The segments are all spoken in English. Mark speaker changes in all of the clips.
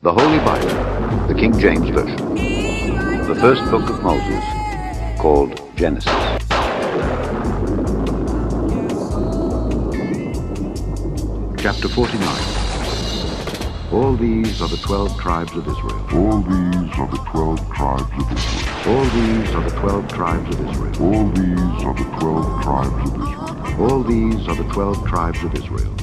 Speaker 1: The Holy Bible, the King James Version. The first book of Moses, called Genesis. Chapter 49. All these are the 12 tribes of Israel.
Speaker 2: All these are the 12 tribes of Israel.
Speaker 1: All these are the 12 tribes of Israel.
Speaker 2: All these are the 12 tribes of Israel.
Speaker 1: All these are the 12 tribes of Israel.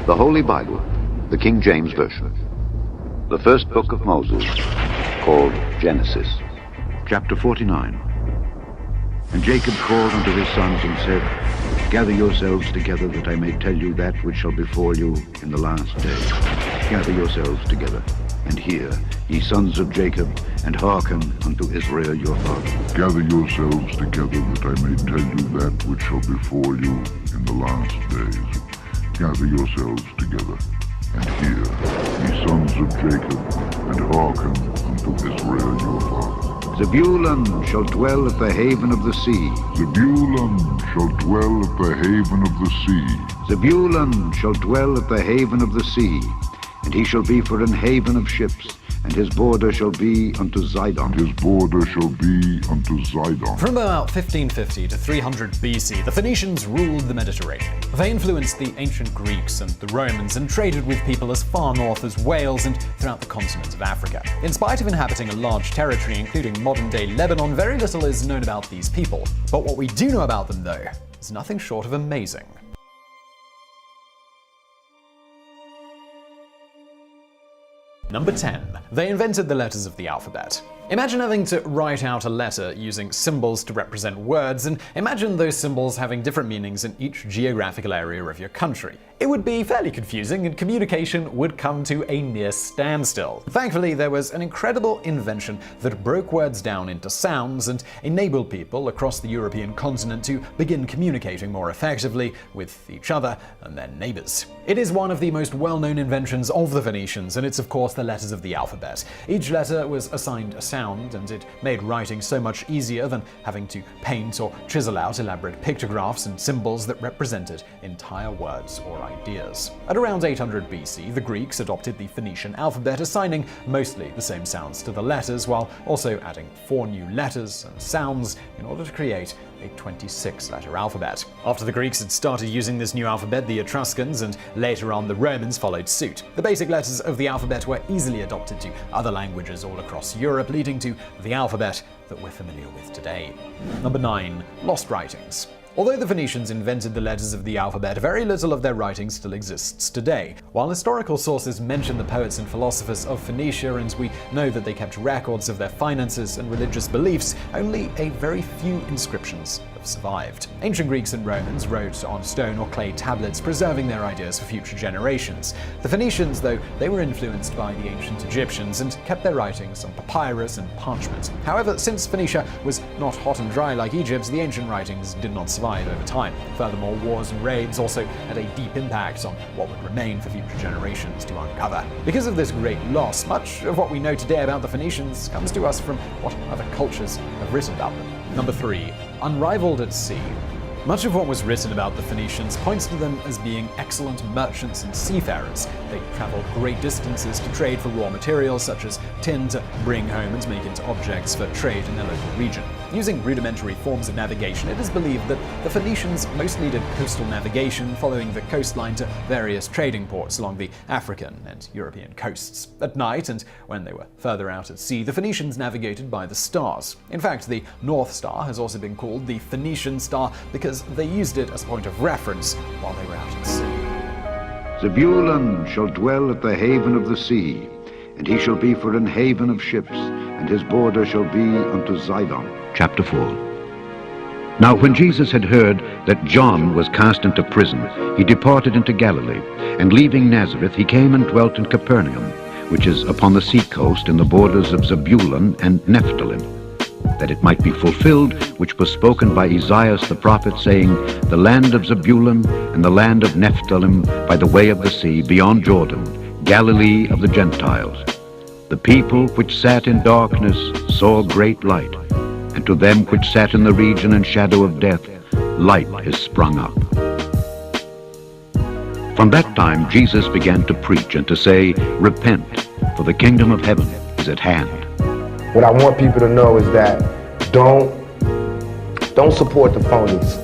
Speaker 1: The Holy Bible, the King James Version. The first book of Moses, called Genesis. Chapter 49. And Jacob called unto his sons and said, Gather yourselves together, that I may tell you that which shall befall you in the last day. Gather yourselves together, and hear, ye sons of Jacob, and hearken unto Israel your father.
Speaker 2: Gather yourselves together, that I may tell you that which shall befall you in the last days. Gather yourselves together, and hear, ye sons of Jacob, and hearken unto Israel your father.
Speaker 1: Zebulun shall dwell at the haven of the sea.
Speaker 2: Zebulun shall dwell at the haven of the sea.
Speaker 1: Zebulun shall dwell at the haven of the sea, and he shall be for an haven of ships, and his border shall be unto Zidon.
Speaker 2: His border shall be unto Zidon.
Speaker 3: From about 1550 to 300 BC, the Phoenicians ruled the Mediterranean. They influenced the ancient Greeks and the Romans and traded with people as far north as Wales and throughout the continent of Africa. In spite of inhabiting a large territory, including modern-day Lebanon, very little is known about these people. But what we do know about them, though, is nothing short of amazing. Number 10. They invented the letters of the alphabet. Imagine having to write out a letter using symbols to represent words, and imagine those symbols having different meanings in each geographical area of your country. It would be fairly confusing, and communication would come to a near standstill. Thankfully, there was an incredible invention that broke words down into sounds and enabled people across the European continent to begin communicating more effectively with each other and their neighbors. It is one of the most well-known inventions of the Phoenicians, and it's of course the letters of the alphabet. Each letter was assigned a sound, and it made writing so much easier than having to paint or chisel out elaborate pictographs and symbols that represented entire words or ideas. At around 800 BC, the Greeks adopted the Phoenician alphabet, assigning mostly the same sounds to the letters, while also adding 4 new letters and sounds in order to create a 26-letter alphabet. After the Greeks had started using this new alphabet, the Etruscans and later on the Romans followed suit. The basic letters of the alphabet were easily adopted to other languages all across Europe, leading to the alphabet that we're familiar with today. Number 9. Lost writings. Although the Phoenicians invented the letters of the alphabet, very little of their writing still exists today. While historical sources mention the poets and philosophers of Phoenicia, and we know that they kept records of their finances and religious beliefs, only a very few inscriptions have survived. Ancient Greeks and Romans wrote on stone or clay tablets, preserving their ideas for future generations. The Phoenicians, though, they were influenced by the ancient Egyptians and kept their writings on papyrus and parchment. However, since Phoenicia was not hot and dry like Egypt, the ancient writings did not survive over time. Furthermore, wars and raids also had a deep impact on what would remain for future generations to uncover. Because of this great loss, much of what we know today about the Phoenicians comes to us from what other cultures have written about them. Number 3. Unrivaled at sea. Much of what was written about the Phoenicians points to them as being excellent merchants and seafarers. They traveled great distances to trade for raw materials such as tin to bring home and make into objects for trade in their local region. Using rudimentary forms of navigation, it is believed that the Phoenicians mostly did coastal navigation, following the coastline to various trading ports along the African and European coasts. At night, and when they were further out at sea, the Phoenicians navigated by the stars. In fact, the North Star has also been called the Phoenician Star because they used it as a point of reference while they were out at sea.
Speaker 1: Zebulun shall dwell at the haven of the sea, and he shall be for an haven of ships, and his border shall be unto Zidon. Chapter 4. Now when Jesus had heard that John was cast into prison, he departed into Galilee, and leaving Nazareth he came and dwelt in Capernaum, which is upon the sea coast in the borders of Zebulun and Nephthalim, that it might be fulfilled which was spoken by Isaiah the prophet, saying, The land of Zebulun and the land of Nephthalim by the way of the sea, beyond Jordan, Galilee of the Gentiles. The people which sat in darkness saw great light, and to them which sat in the region and shadow of death, light is sprung up. From that time Jesus began to preach and to say, Repent, for the kingdom of heaven is at hand.
Speaker 4: What I want people to know is that don't support the phonies,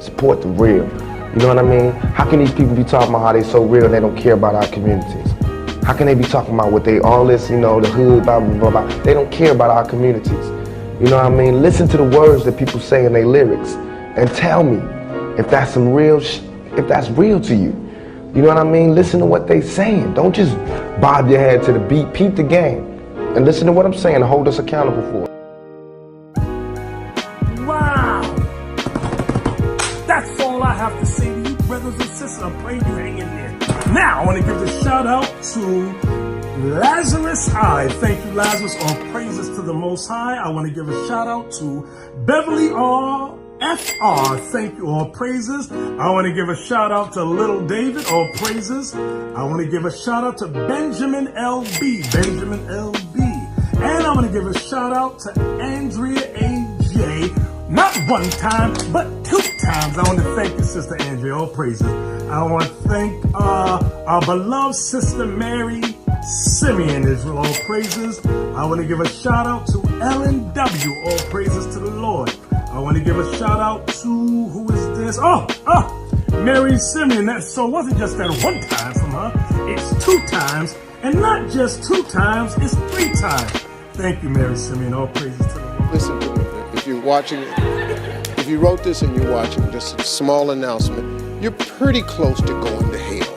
Speaker 4: support the real. You know what I mean? How can these people be talking about how they so real and they don't care about our communities? How can they be talking about what they, all this, you know, the hood, blah, blah, blah, blah. They don't care about our communities. You know what I mean? Listen to the words that people say in their lyrics and tell me if that's some real, if that's real to you. You know what I mean? Listen to what they saying. Don't just bob your head to the beat, peep the game, and listen to what I'm saying and hold us accountable for it.
Speaker 5: Wow! That's all I have to say to you, brothers and sisters. I pray you hang in there. Now, I want to give a shout out to Lazarus I. Thank you, Lazarus. All praises to the Most High. I want to give a shout out to Beverly R. FR, thank you, all praises. I want to give a shout out to Little David, all praises. I want to give a shout out to Benjamin LB, Benjamin LB. And I want to give a shout out to Andrea AJ, not one time, but 2 times. I want to thank you, Sister Andrea, all praises. I want to thank our beloved Sister Mary Simeon Israel, all praises. I want to give a shout out to Ellen W, all praises to the Lord. I want to give a shout out to, who is this? Mary Simeon. So it wasn't just that one time from her, it's 2 times, and not just 2 times, it's 3 times. Thank you, Mary Simeon. All praises to the Lord.
Speaker 6: Listen to me. If you're watching, if you wrote this and you're watching, just a small announcement, you're pretty close to going to hell.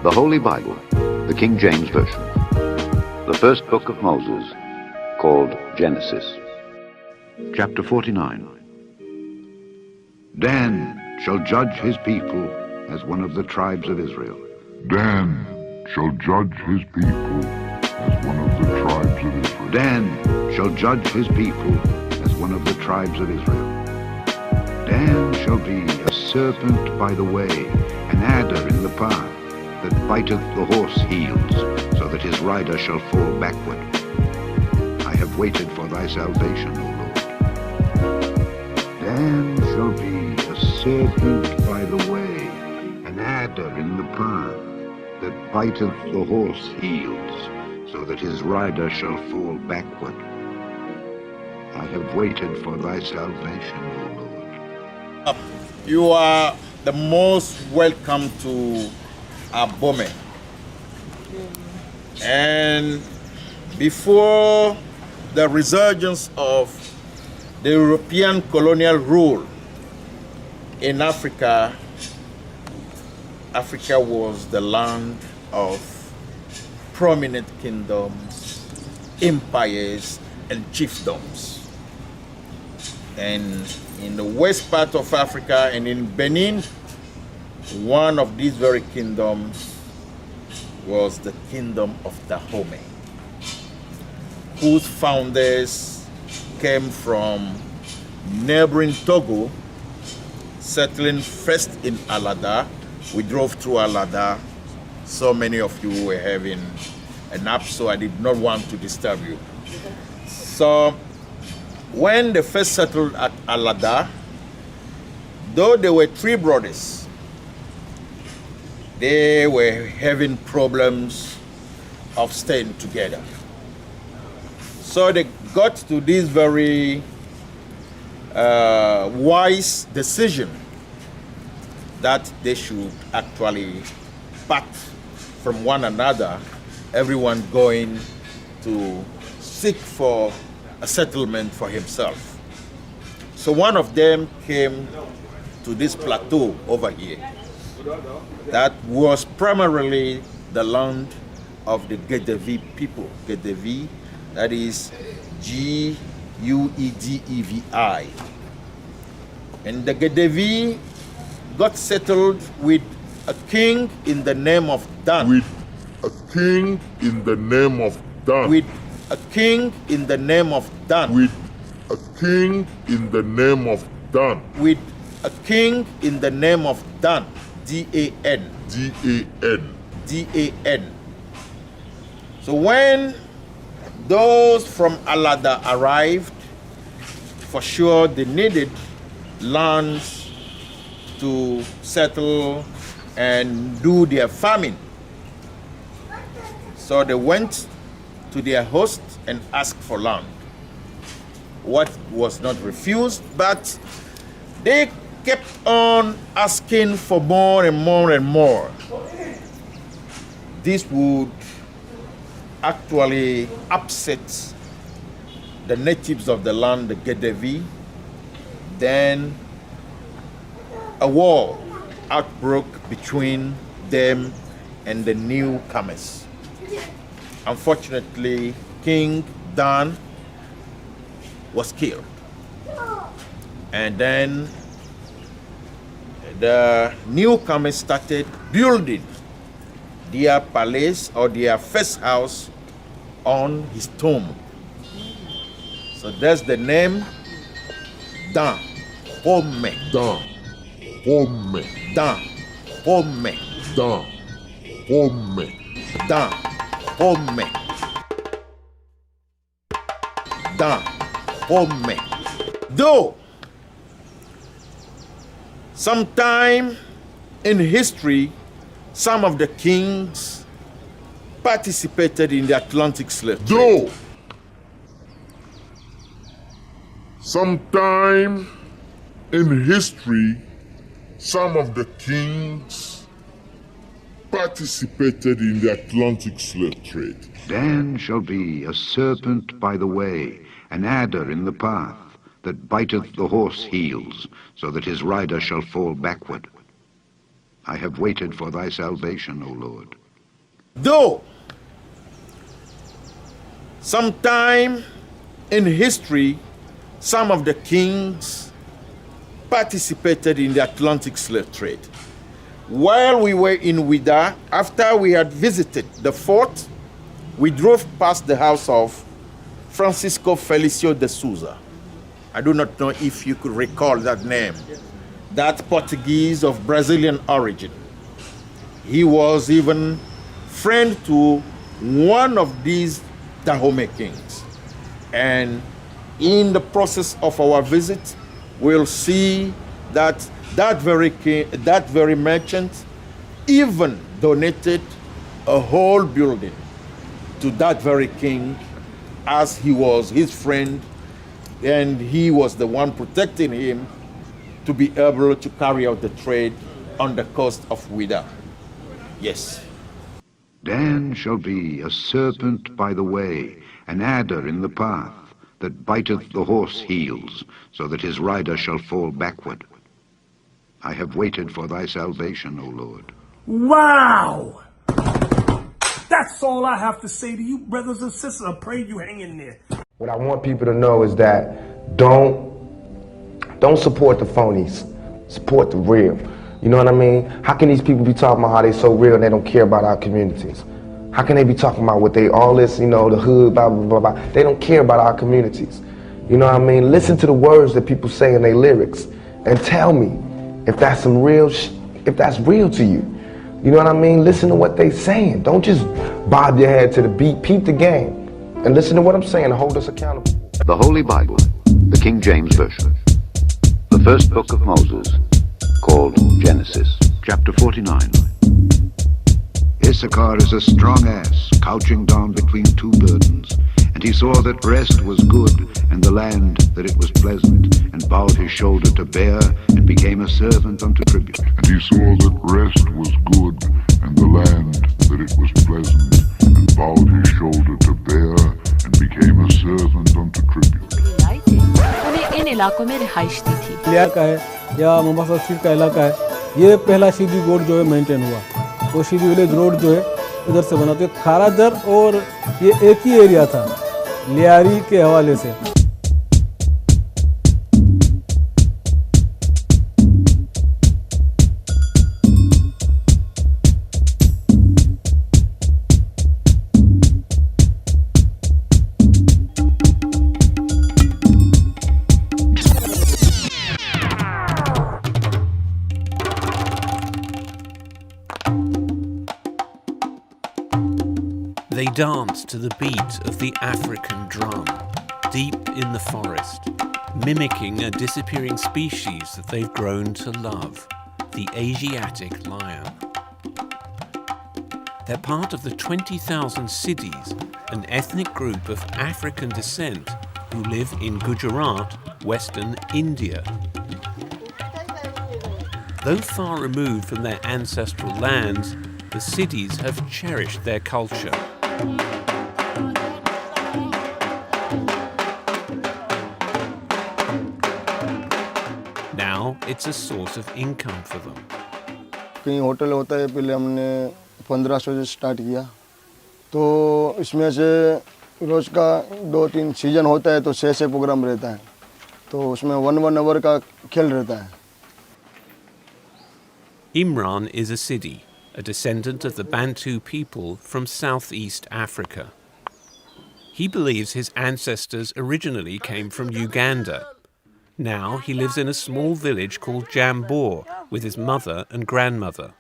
Speaker 1: The Holy Bible, the King James Version. The first book of Moses, called Genesis. Chapter 49. Dan shall judge his people as one of the tribes of Israel.
Speaker 2: Dan shall judge his people as one of the tribes of Israel.
Speaker 1: Dan shall judge his people as one of the tribes of Israel. Dan shall be a serpent by the way, an adder in the path, that biteth the horse heels, so that his rider shall fall backward. I have waited for thy salvation, O Lord. Dan shall be a serpent by the way, an adder in the path, that biteth the horse heels, so that his rider shall fall backward. I have waited for thy salvation, O Lord.
Speaker 7: You are the most welcome to Abome. And before the resurgence of the European colonial rule in Africa, Africa was the land of prominent kingdoms, empires, and chiefdoms. And in the west part of Africa and in Benin, one of these very kingdoms was the kingdom of Dahomey, whose founders came from neighboring Togo, settling first in Alada. We drove through Alada. So many of you were having a nap, so I did not want to disturb you. So when they first settled at Alada, though there were 3 brothers, they were having problems of staying together. So they got to this very wise decision that they should actually part from one another, everyone going to seek for a settlement for himself. So one of them came to this plateau over here. That was primarily the land of the Gedevi people. Gedevi, that is G-U-E-D-E-V-I. And the Gedevi got settled with a king in the name of Dan.
Speaker 2: a king in the name of Dan.
Speaker 7: With a king in the name of Dan.
Speaker 2: With a king in the name of Dan.
Speaker 7: With a king in the name of Dan. D-A-N.
Speaker 2: D-A-N.
Speaker 7: D-A-N. So when those from Alada arrived, for sure they needed lands to settle and do their farming. So they went to their host and asked for land. What was not refused, but they kept on asking for more and more and more. This would actually upset the natives of the land, the Gedevi. Then a war outbroke between them and the newcomers. Unfortunately, King Dan was killed. And then the newcomers started building their palace or their first house on his tomb. So that's the name Dan Home.
Speaker 2: Dan. Home.
Speaker 7: Dan Home.
Speaker 2: Dan. Home.
Speaker 7: Dan Home. Dan Home. Though sometime in history, some of the kings participated in the Atlantic slave trade.
Speaker 2: Though sometime in history, some of the kings participated in the Atlantic slave trade.
Speaker 1: Dan shall be a serpent by the way, an adder in the path, that biteth the horse heels, so that his rider shall fall backward. I have waited for thy salvation, O Lord.
Speaker 7: Though sometime in history, some of the kings participated in the Atlantic slave trade. While we were in Ouidah, after we had visited the fort, we drove past the house of Francisco Felicio de Souza. I do not know if you could recall that name. That Portuguese of Brazilian origin. He was even friend to one of these Dahomey kings. And in the process of our visit, we'll see that that very merchant even donated a whole building to that very king, as he was his friend and he was the one protecting him to be able to carry out the trade on the coast of Ouidah. Yes.
Speaker 1: Dan shall be a serpent by the way, an adder in the path, that biteth the horse heels, so that his rider shall fall backward. I have waited for thy salvation, O Lord.
Speaker 5: Wow! That's all I have to say to you, brothers and sisters. I pray you hang in there.
Speaker 4: What I want people to know is that don't support the phonies. Support the real. You know what I mean? How can these people be talking about how they so real and they don't care about our communities? How can they be talking about what they, all this, you know, the hood, blah, blah, blah, blah. They don't care about our communities. You know what I mean? Listen to the words that people say in their lyrics and tell me if that's some real, if that's real to you. You know what I mean? Listen to what they saying. Don't just bob your head to the beat. Peep the game and listen to what I'm saying and hold us accountable.
Speaker 1: The Holy Bible, the King James Version. The first book of Moses, called Genesis, chapter 49. Issachar is a strong ass, couching down between two burdens. And he saw that rest was good, and the land that it was pleasant, and bowed his shoulder to bear, and became a servant unto tribute.
Speaker 2: And he saw that rest was good, and the land that it was pleasant, and bowed his shoulder to bear, and became a servant unto tribute.
Speaker 8: उन्हें इन इलाकों में रिहाइश दी थी।
Speaker 9: इलाका है या Mombasa street का इलाका है, ये पहला सीधी रोड जो है मेंटेन हुआ। वो सीधी विलेज रोड जो है इधर से बना, तो खारादर और ये एक ही एरिया था लियारी के हवाले से।
Speaker 10: They dance to the beat of the African drum, deep in the forest, mimicking a disappearing species that they've grown to love, the Asiatic lion. They're part of the 20,000 Siddhis, an ethnic group of African descent who live in Gujarat, Western India. Though far removed from their ancestral lands, the Siddhis have cherished their culture. Now it's a source of income for them.
Speaker 11: कहीं hotel होता है, पहले हमने 1500 से start किया, तो इसमें से रोज़ का 2-3 सीजन होता है, तो 6 प्रोग्राम रहता है, तो उसमें 1 आवर का खेल रहता है.
Speaker 10: Imran is a Siddhi, a descendant of the Bantu people from southeast Africa. He believes his ancestors originally came from Uganda. Now he lives in a small village called Jambor with his mother and grandmother.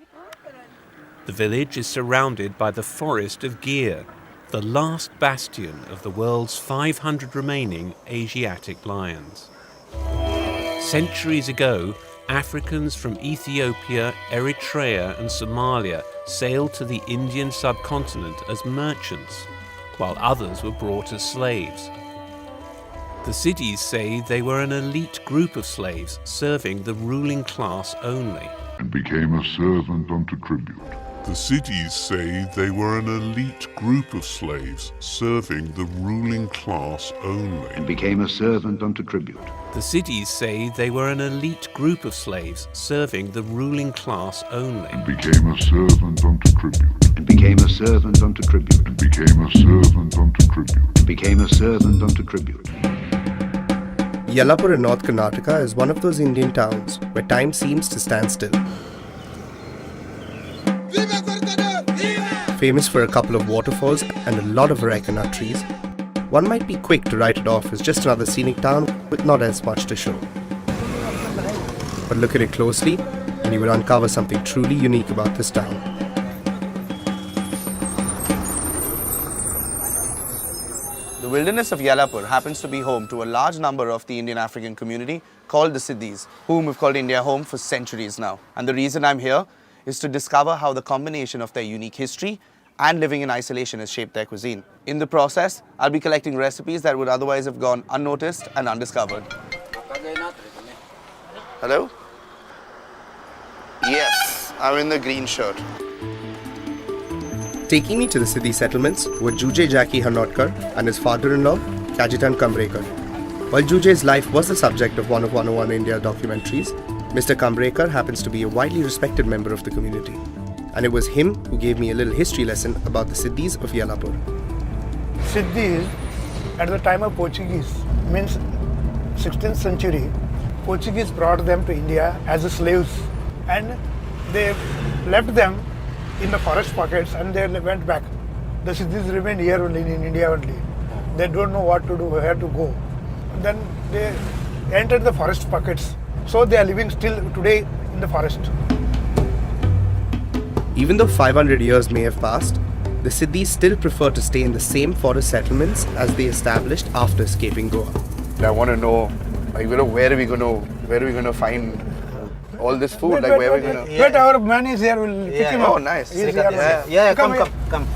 Speaker 10: The village is surrounded by the forest of Gir, the last bastion of the world's 500 remaining Asiatic lions. Centuries ago, Africans from Ethiopia, Eritrea and Somalia sailed to the Indian subcontinent as merchants, while others were brought as slaves. The Siddhis say they were an elite group of slaves serving the ruling class only.
Speaker 2: And became a servant unto tribute.
Speaker 12: The Siddhis say they were an elite group of slaves serving the ruling class only.
Speaker 1: And became a servant unto tribute.
Speaker 10: The Siddhis say they were an elite group of slaves serving the ruling class only.
Speaker 2: And became a servant unto tribute.
Speaker 1: And became a servant unto tribute.
Speaker 2: And became a servant unto tribute.
Speaker 1: And became a servant unto tribute.
Speaker 13: Yellapur in North Karnataka is one of those Indian towns where time seems to stand still. Famous for a couple of waterfalls and a lot of areca nut trees, one might be quick to write it off as just another scenic town with not as much to show. But look at it closely and you will uncover something truly unique about this town.
Speaker 14: The wilderness of Yellapur happens to be home to a large number of the Indian African community called the Siddhis, whom we've called India home for centuries now. And the reason I'm here is to discover how the combination of their unique history and living in isolation has shaped their cuisine. In the process, I'll be collecting recipes that would otherwise have gone unnoticed and undiscovered. Hello? Yes, I'm in the green shirt.
Speaker 13: Taking me to the Siddhi settlements were Juje Jackie Hanotkar and his father-in-law, Kajitan Kambrekar. While Juje's life was the subject of one of 101 India documentaries, Mr. Kambrekar happens to be a widely respected member of the community. And it was him who gave me a little history lesson about the Siddhis of Yellapur.
Speaker 15: Siddhis, at the time of Portuguese, means 16th century, Portuguese brought them to India as slaves and they left them in the forest pockets and they went back. The Siddhis remained here only in India only. They don't know what to do, where to go. And then they entered the forest pockets. So they are living still today in the forest.
Speaker 13: Even though 500 years may have passed, the Siddhis still prefer to stay in the same forest settlements as they established after escaping Goa.
Speaker 14: I want to know, where are we going to find all this food? Where are we going to?
Speaker 15: But our man is here. We'll pick him up.
Speaker 14: Oh, nice.
Speaker 15: He's here.
Speaker 14: Come.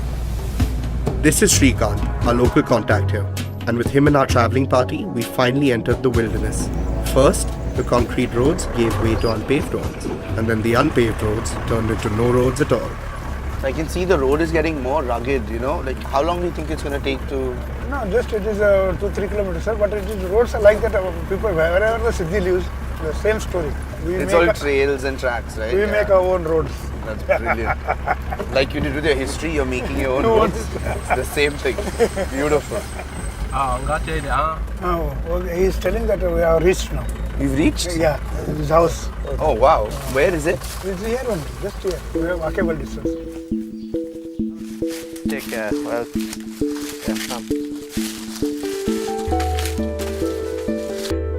Speaker 13: This is Shrikant, our local contact here, and with him and our travelling party, we finally entered the wilderness. First, the concrete roads gave way to unpaved roads, and then the unpaved roads turned into no roads at all.
Speaker 14: I can see the road is getting more rugged, how long do you think it's going to take to...
Speaker 15: No, just it is 2-3 kilometers, sir, but it is roads are like that. People, wherever the Siddhi lives, the same story.
Speaker 14: It's all trails and tracks, right?
Speaker 15: We make our own roads.
Speaker 14: That's brilliant. Like you did with your history, you're making your own roads. It's the same thing. Beautiful.
Speaker 15: He's telling that we are reached now.
Speaker 14: You've reached?
Speaker 15: Yeah, his house.
Speaker 14: Oh wow, where is it?
Speaker 15: It's here only, just here. We have walkable distance.
Speaker 14: Take care. Well, yeah, come.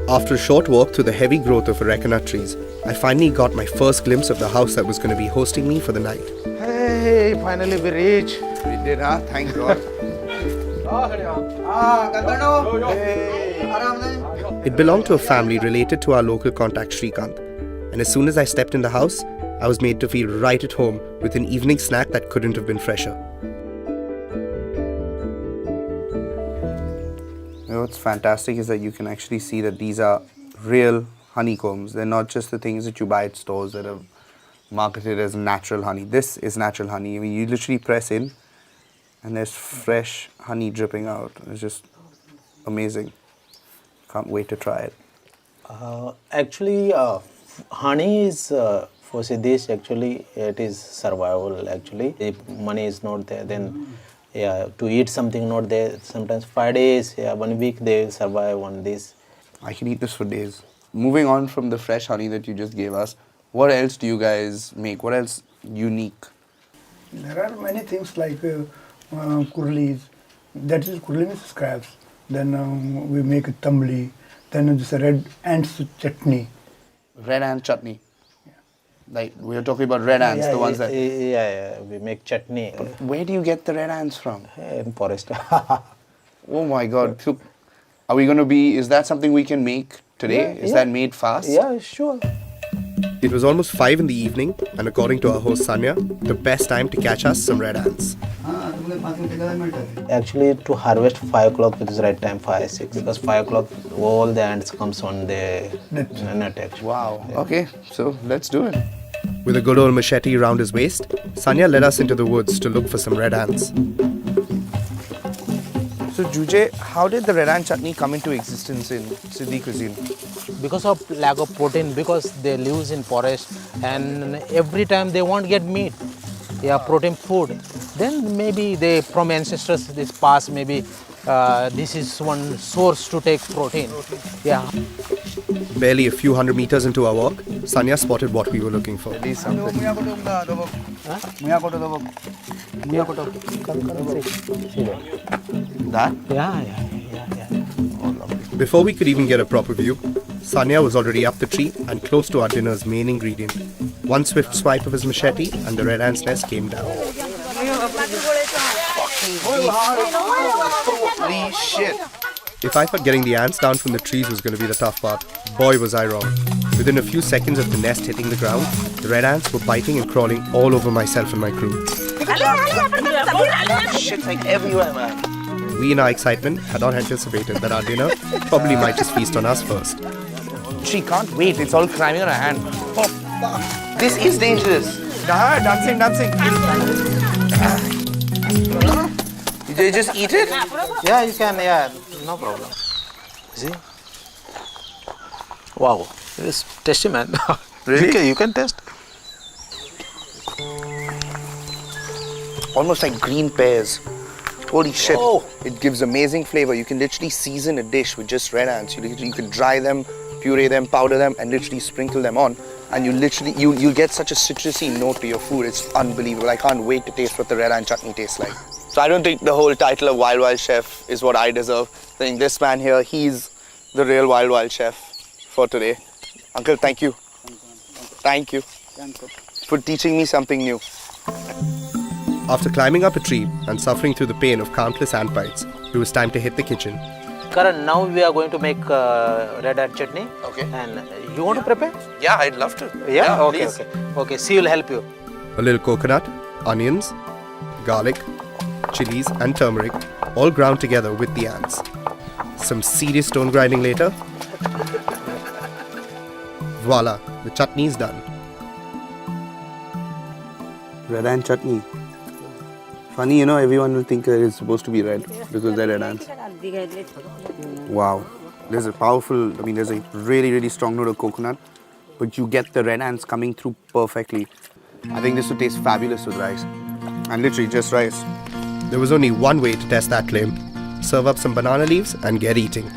Speaker 13: After a short walk through the heavy growth of areca nut trees, I finally got my first glimpse of the house that was going to be hosting me for the night.
Speaker 14: Hey, finally we reached. We did, huh? Thank God.
Speaker 13: It belonged to a family related to our local contact Shrikant, and as soon as I stepped in the house, I was made to feel right at home with an evening snack that couldn't have been fresher.
Speaker 14: You know what's fantastic is that you can actually see that these are real honeycombs. They're not just the things that you buy at stores that are marketed as natural honey. This is natural honey. I mean, you literally press in and there's fresh honey dripping out. It's just amazing. Can't wait to try it.
Speaker 16: Actually, honey is for Siddhesh, actually it is survival. Actually, if money is not there, then to eat something not there, sometimes 5 days, 1 week they survive on this.
Speaker 14: I can eat this for days. Moving on from the fresh honey that you just gave us, what else do you guys make? What else unique?
Speaker 15: There are many things like kurlis. That is kurli means scraps. Then we make a tumbli. Then this red ants chutney.
Speaker 14: Red ant chutney. Like we are talking about red ants, the ones that.
Speaker 16: Yeah, we make chutney.
Speaker 14: But where do you get the red ants from?
Speaker 16: In forest.
Speaker 14: Oh my God! So, are we going to be? Is that something we can make today? Is that made fast?
Speaker 16: Yeah, sure.
Speaker 13: It was almost 5 in the evening, and according to our host Sanya, the best time to catch us some red ants.
Speaker 16: Actually, to harvest 5 o'clock, it is right time, 5, 6, because 5 o'clock all the ants comes on the net. Actually.
Speaker 14: Wow. Yeah. Okay, so let's do it.
Speaker 13: With a good old machete around his waist, Sanya led us into the woods to look for some red ants.
Speaker 14: So Juje, how did the red ant chutney come into existence in Siddhi cuisine?
Speaker 16: Because of lack of protein, because they live in forest and every time they won't get meat, protein food. Then maybe they, from ancestors, this past, maybe this is one source to take protein. Yeah.
Speaker 13: Barely a few hundred meters into our walk, Sanya spotted what we were looking for.
Speaker 14: That?
Speaker 16: Yeah.
Speaker 13: Before we could even get a proper view, Sanya was already up the tree and close to our dinner's main ingredient. One swift swipe of his machete and the red ant's nest came down.
Speaker 14: Holy shit.
Speaker 13: If I thought getting the ants down from the trees was going to be the tough part, boy was I wrong. Within a few seconds of the nest hitting the ground, the red ants were biting and crawling all over myself and my crew.
Speaker 14: Shit's like everywhere, man.
Speaker 13: We in our excitement had not anticipated that our dinner probably might just feast on us first.
Speaker 14: She can't wait, it's all climbing on her hand. Oh, this is dangerous. Dancing. You just eat it?
Speaker 16: Yeah, you can, no problem. See? Wow, it's tasty, man.
Speaker 14: Really?
Speaker 16: You can taste.
Speaker 14: Almost like green pears. Holy shit.
Speaker 16: Oh.
Speaker 14: It gives amazing flavor. You can literally season a dish with just red ants. You can dry them, puree them, powder them, and literally sprinkle them on. And you'll get such a citrusy note to your food. It's unbelievable. I can't wait to taste what the red ant chutney tastes like. So I don't think the whole title of Wild Wild Chef is what I deserve. I think this man here, he's the real Wild Wild Chef for today. Uncle, thank you. Thank you for teaching me something new.
Speaker 13: After climbing up a tree and suffering through the pain of countless ant bites, it was time to hit the kitchen.
Speaker 16: Karan, now we are going to make red ant chutney.
Speaker 14: Okay.
Speaker 16: And you want to prepare?
Speaker 14: Yeah, I'd love to.
Speaker 16: Yeah? Okay,
Speaker 14: please.
Speaker 16: Okay, she will help you.
Speaker 13: A little coconut, onions, garlic, chilies and turmeric, all ground together with the ants. Some serious stone grinding later. Voila, the chutney is done.
Speaker 14: Red ant chutney. Funny, everyone will think it's supposed to be red because they're red ants. Wow. There's a really, really strong note of coconut, but you get the red ants coming through perfectly. I think this would taste fabulous with rice. And literally just rice.
Speaker 13: There was only one way to test that claim. Serve up some banana leaves and get eating.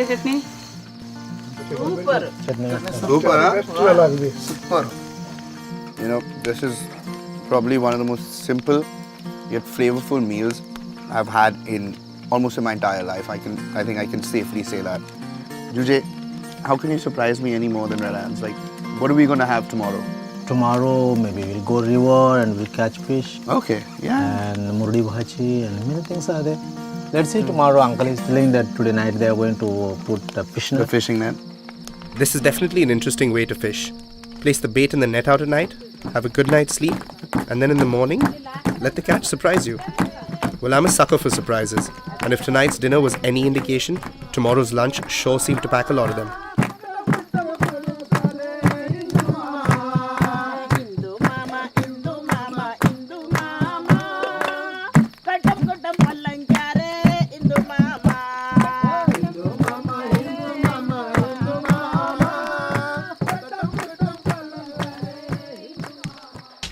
Speaker 17: Chutney
Speaker 14: Super. This is probably one of the most simple yet flavorful meals I've had in almost my entire life. I think I can safely say that. Juje, how can you surprise me any more than Red Hands? Like, what are we going to have tomorrow?
Speaker 16: Tomorrow maybe we'll go river and we'll catch fish.
Speaker 14: Okay, yeah.
Speaker 16: And murdi bhaji and many things are there. Let's see tomorrow. Uncle is telling that today night they are going to put the fish net.
Speaker 14: The fishing net.
Speaker 13: This is definitely an interesting way to fish. Place the bait and the net out at night, have a good night's sleep, and then in the morning, let the catch surprise you. Well, I'm a sucker for surprises, and if tonight's dinner was any indication, tomorrow's lunch sure seemed to pack a lot of them.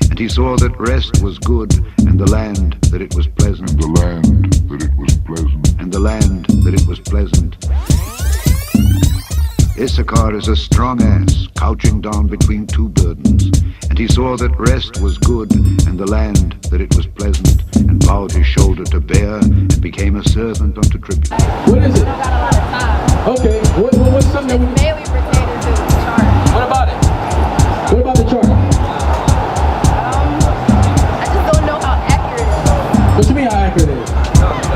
Speaker 1: And he saw that rest was good, and the land that it was pleasant.
Speaker 2: And the land that it was pleasant.
Speaker 1: And the land that it was pleasant. Issachar is a strong ass, couching down between two burdens. And he saw that rest was good, and the land that it was pleasant, and bowed his shoulder to bear, and became a servant unto tribute.
Speaker 18: What is it? Okay, what's something that we...
Speaker 19: Mainly pertaining to the chart.
Speaker 18: What about it? What about the chart?
Speaker 19: I just don't know how accurate it is.
Speaker 18: What you mean how accurate it is?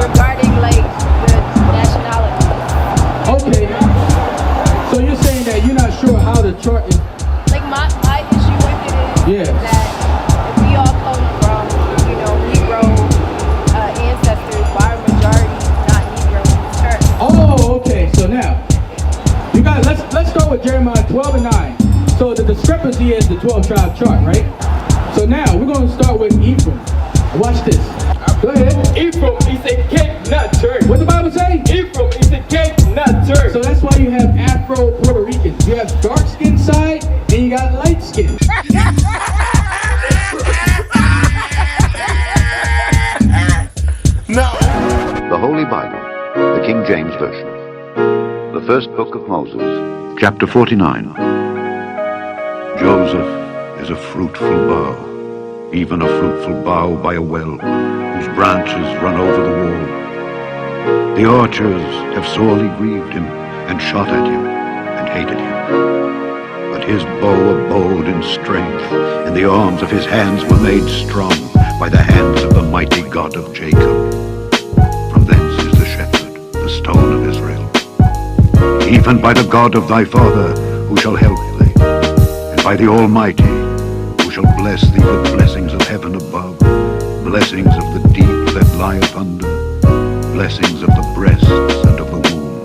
Speaker 19: Regarding, like, the nationality.
Speaker 18: Okay. So you're saying that you're not sure how the chart is...
Speaker 19: Like, my issue with it is that if we all come from, you know, Negro ancestors, why are majority not Negro in the church?
Speaker 18: Oh, okay. So now, you guys, let's start with Jeremiah 12 and 9. So the discrepancy is the 12-tribe chart, right? So now, we're going to start with Ephraim. Watch this. Go ahead.
Speaker 20: Ephraim is a cake, not church.
Speaker 18: What the Bible say?
Speaker 20: Ephraim is a cake, not church.
Speaker 18: So that's why you have Afro-Puerto Ricans. You have dark-skinned side, and you got light-skinned.
Speaker 1: No. The Holy Bible, the King James Version. The first book of Moses, chapter 49. Joseph is a fruitful bough, even a fruitful bough by a well, whose branches run over the wall. The archers have sorely grieved him, and shot at him, and hated him. But his bow abode in strength, and the arms of his hands were made strong by the hands of the mighty God of Jacob. From thence is the shepherd, the stone of Israel. Even by the God of thy father, who shall help thee, and by the Almighty, who shall bless thee with blessings of heaven above, blessings of the deep that lieth under, blessings of the breasts and of the womb.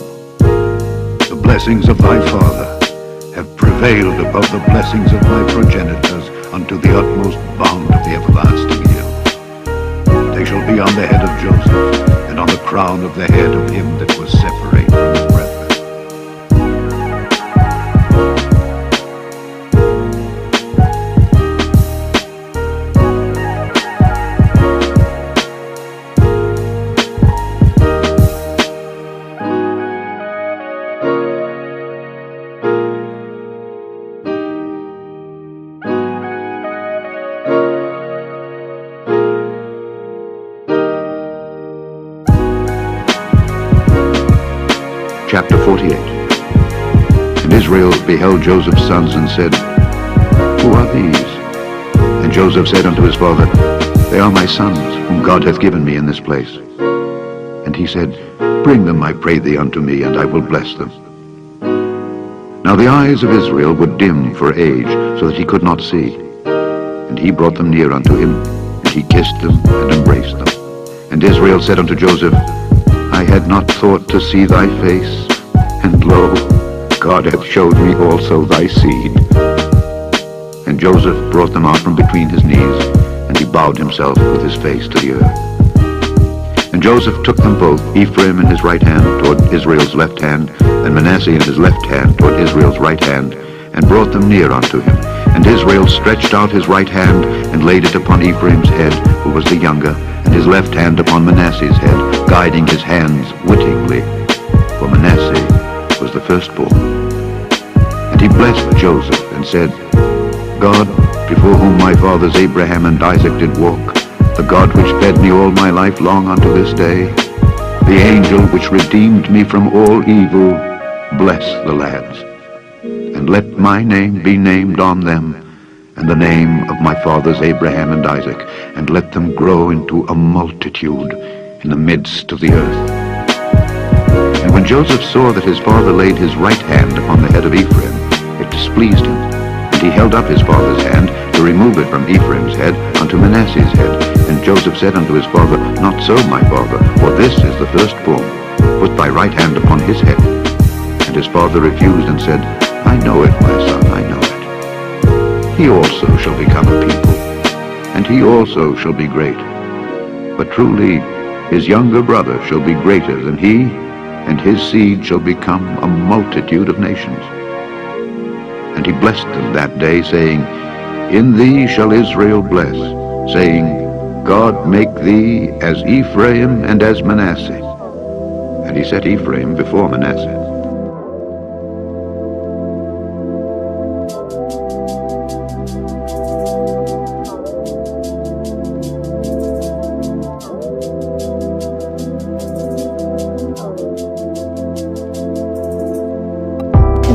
Speaker 1: The blessings of thy father have prevailed above the blessings of thy progenitors unto the utmost bound of the everlasting hill. They shall be on the head of Joseph, and on the crown of the head of him that was separated from his brethren. Chapter 48. And Israel beheld Joseph's sons and said, Who are these? And Joseph said unto his father, They are my sons, whom God hath given me in this place. And he said, Bring them, I pray thee, unto me, and I will bless them. Now the eyes of Israel were dim for age, so that he could not see. And he brought them near unto him, and he kissed them and embraced them. And Israel said unto Joseph, I had not thought to see thy face, and lo, God hath showed me also thy seed. And Joseph brought them out from between his knees, and he bowed himself with his face to the earth. And Joseph took them both, Ephraim in his right hand toward Israel's left hand, and Manasseh in his left hand toward Israel's right hand, and brought them near unto him. And Israel stretched out his right hand, and laid it upon Ephraim's head, who was the younger, and his left hand upon Manasseh's head, guiding his hands wittingly, for Manasseh was the firstborn. And he blessed Joseph, and said, God, before whom my fathers Abraham and Isaac did walk, the God which fed me all my life long unto this day, the angel which redeemed me from all evil, bless the lads. and let my name be named on them, and the name of my fathers Abraham and Isaac, and let them grow into a multitude in the midst of the earth. And when Joseph saw that his father laid his right hand upon the head of Ephraim, it displeased him, and he held up his father's hand to remove it from Ephraim's head unto Manasseh's head. And Joseph said unto his father, Not so, my father, for this is the firstborn. Put thy right hand upon his head. And his father refused and said, I know it, my son, I know it. He also shall become a people, and he also shall be great. But truly his younger brother shall be greater than he, and his seed shall become a multitude of nations. And he blessed them that day, saying, In thee shall Israel bless, saying, God make thee as Ephraim and as Manasseh. And he set Ephraim before Manasseh.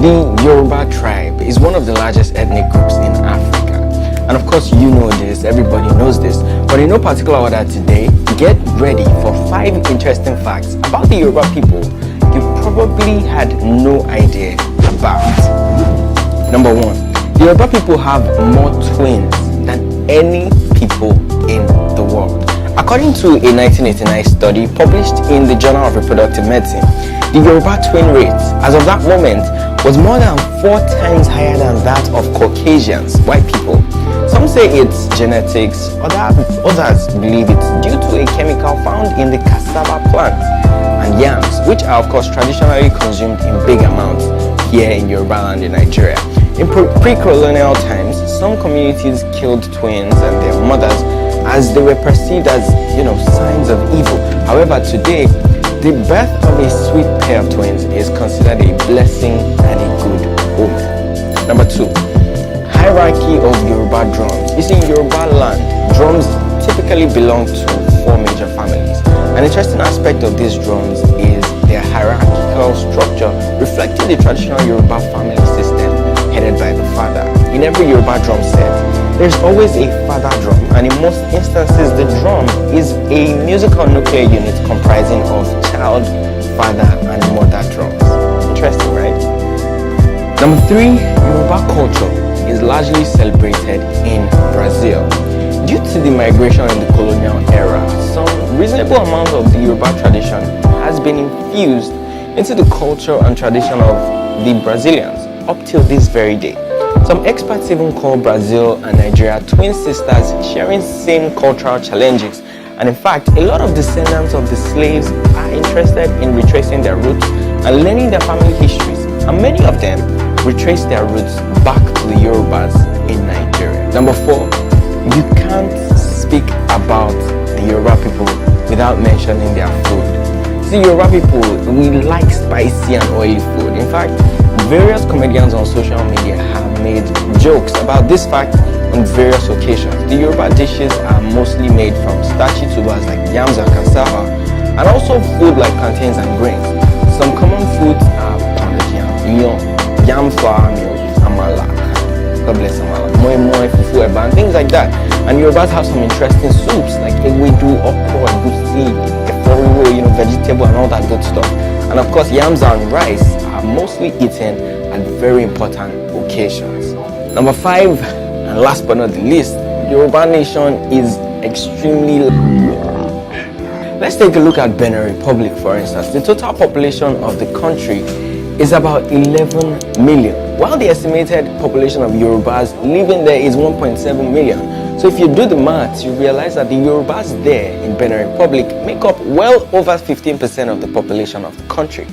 Speaker 21: The Yoruba tribe is one of the largest ethnic groups in Africa. And of course you know this, everybody knows this, but in no particular order today, get ready for 5 interesting facts about the Yoruba people you probably had no idea about. Number 1, the Yoruba people have more twins than any people in the world. According to a 1989 study published in the Journal of Reproductive Medicine, the Yoruba twin rate, as of that moment, was more than 4 times higher than that of Caucasians, white people. Some say it's genetics, others believe it's due to a chemical found in the cassava plant and yams, which are of course traditionally consumed in big amounts here in Yoruba land in Nigeria. In pre-colonial times, some communities killed twins and their mothers as they were perceived as, signs of evil. However, today, the birth of a sweet pair of twins is considered a blessing and a good omen. Number 2, hierarchy of Yoruba drums. You see, in Yoruba land, drums typically belong to 4 major families. An interesting aspect of these drums is their hierarchical structure, reflecting the traditional Yoruba family system headed by the father. In every Yoruba drum set, there's always a father drum, and in most instances the drum is a musical nuclear unit comprising of child, father and mother drums. Interesting, right? Number 3, Yoruba culture is largely celebrated in Brazil. Due to the migration in the colonial era, some reasonable amount of the Yoruba tradition has been infused into the culture and tradition of the Brazilians up till this very day. Some experts even call Brazil and Nigeria twin sisters sharing same cultural challenges. And in fact, a lot of descendants of the slaves are interested in retracing their roots and learning their family histories. And many of them retrace their roots back to the Yorubas in Nigeria. Number 4, you can't speak about the Yoruba people without mentioning their food. See, Yoruba people, we like spicy and oily food. In fact, various comedians on social media have made jokes about this fact on various occasions. The Yoruba dishes are mostly made from starchy tubers like yams and cassava, and also food like plantains and grains. Some common foods are pounded yam, yam flour meal, amala, God bless amala, moi moi, fufu eba, and things like that. And Yorubas have some interesting soups like ewedu, okra, egusi, eforiwo, vegetable and all that good stuff. And of course, yams and rice are mostly eaten at very important occasions. Number 5, and last but not the least, the Yoruba nation is extremely large. Let's take a look at Benin Republic, for instance. The total population of the country is about 11 million, while the estimated population of Yorubas living there is 1.7 million. So if you do the maths, you realize that the Yorubas there in Benin Republic make up well over 15% of the population of the country.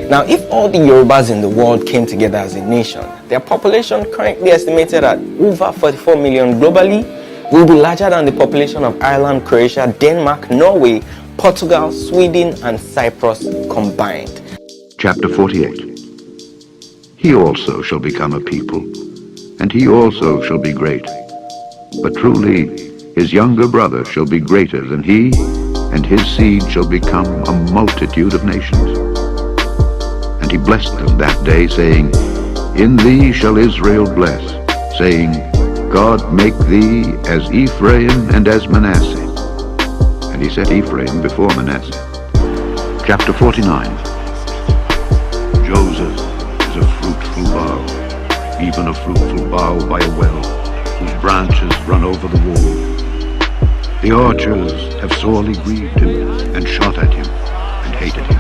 Speaker 21: Now, if all the Yorubas in the world came together as a nation, their population currently estimated at over 44 million globally will be larger than the population of Ireland, Croatia, Denmark, Norway, Portugal, Sweden and Cyprus combined.
Speaker 1: Chapter 48. He also shall become a people, and he also shall be great. But truly his younger brother shall be greater than he, and his seed shall become a multitude of nations. And he blessed them that day, saying, In thee shall Israel bless, saying, God make thee as Ephraim and as Manasseh. And he set Ephraim before Manasseh. Chapter 49. Joseph is a fruitful bough, even a fruitful bough by a well, whose branches run over the wall. The archers have sorely grieved him, and shot at him, and hated him.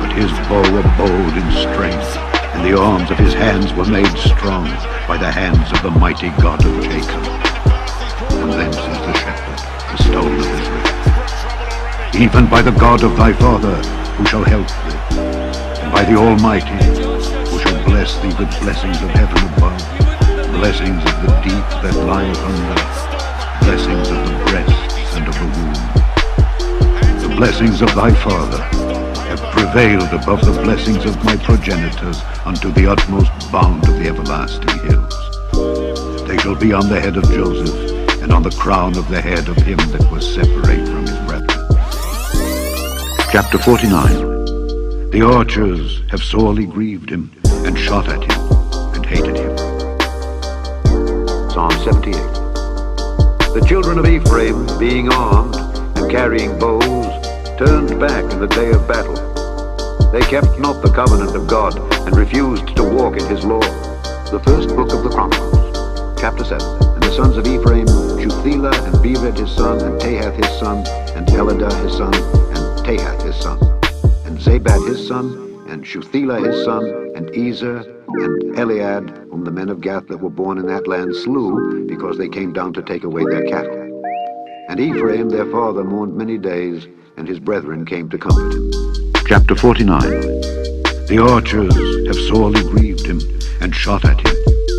Speaker 1: But his bow abode in strength, and the arms of his hands were made strong by the hands of the mighty God of Jacob. From thence is the shepherd, the stone of Israel. Even by the God of thy father, who shall help thee, and by the Almighty, who shall bless thee with blessings of heaven above, blessings of the deep that lieth under, blessings of the breasts and of the womb. The blessings of thy father have prevailed above the blessings of my progenitors unto the utmost bound of the everlasting hills. They shall be on the head of Joseph, and on the crown of the head of him that was separate from his brethren. Chapter 49. The archers have sorely grieved him, and shot at him, and hated him. Psalm 78. The children of Ephraim, being armed and carrying bows, turned back in the day of battle. They kept not the covenant of God, and refused to walk in his law. The first book of the Chronicles, chapter 7. And the sons of Ephraim, Shuthelah, and Bered his son, and Tahath his son, and Eladah his son, and Tahath his son, and Zabad his son, and Shuthelah his son, and Ezer, and Elead, whom the men of Gath that were born in that land slew, because they came down to take away their cattle. And Ephraim their father mourned many days, and his brethren came to comfort him. Chapter 49. The archers have sorely grieved him, and shot at him,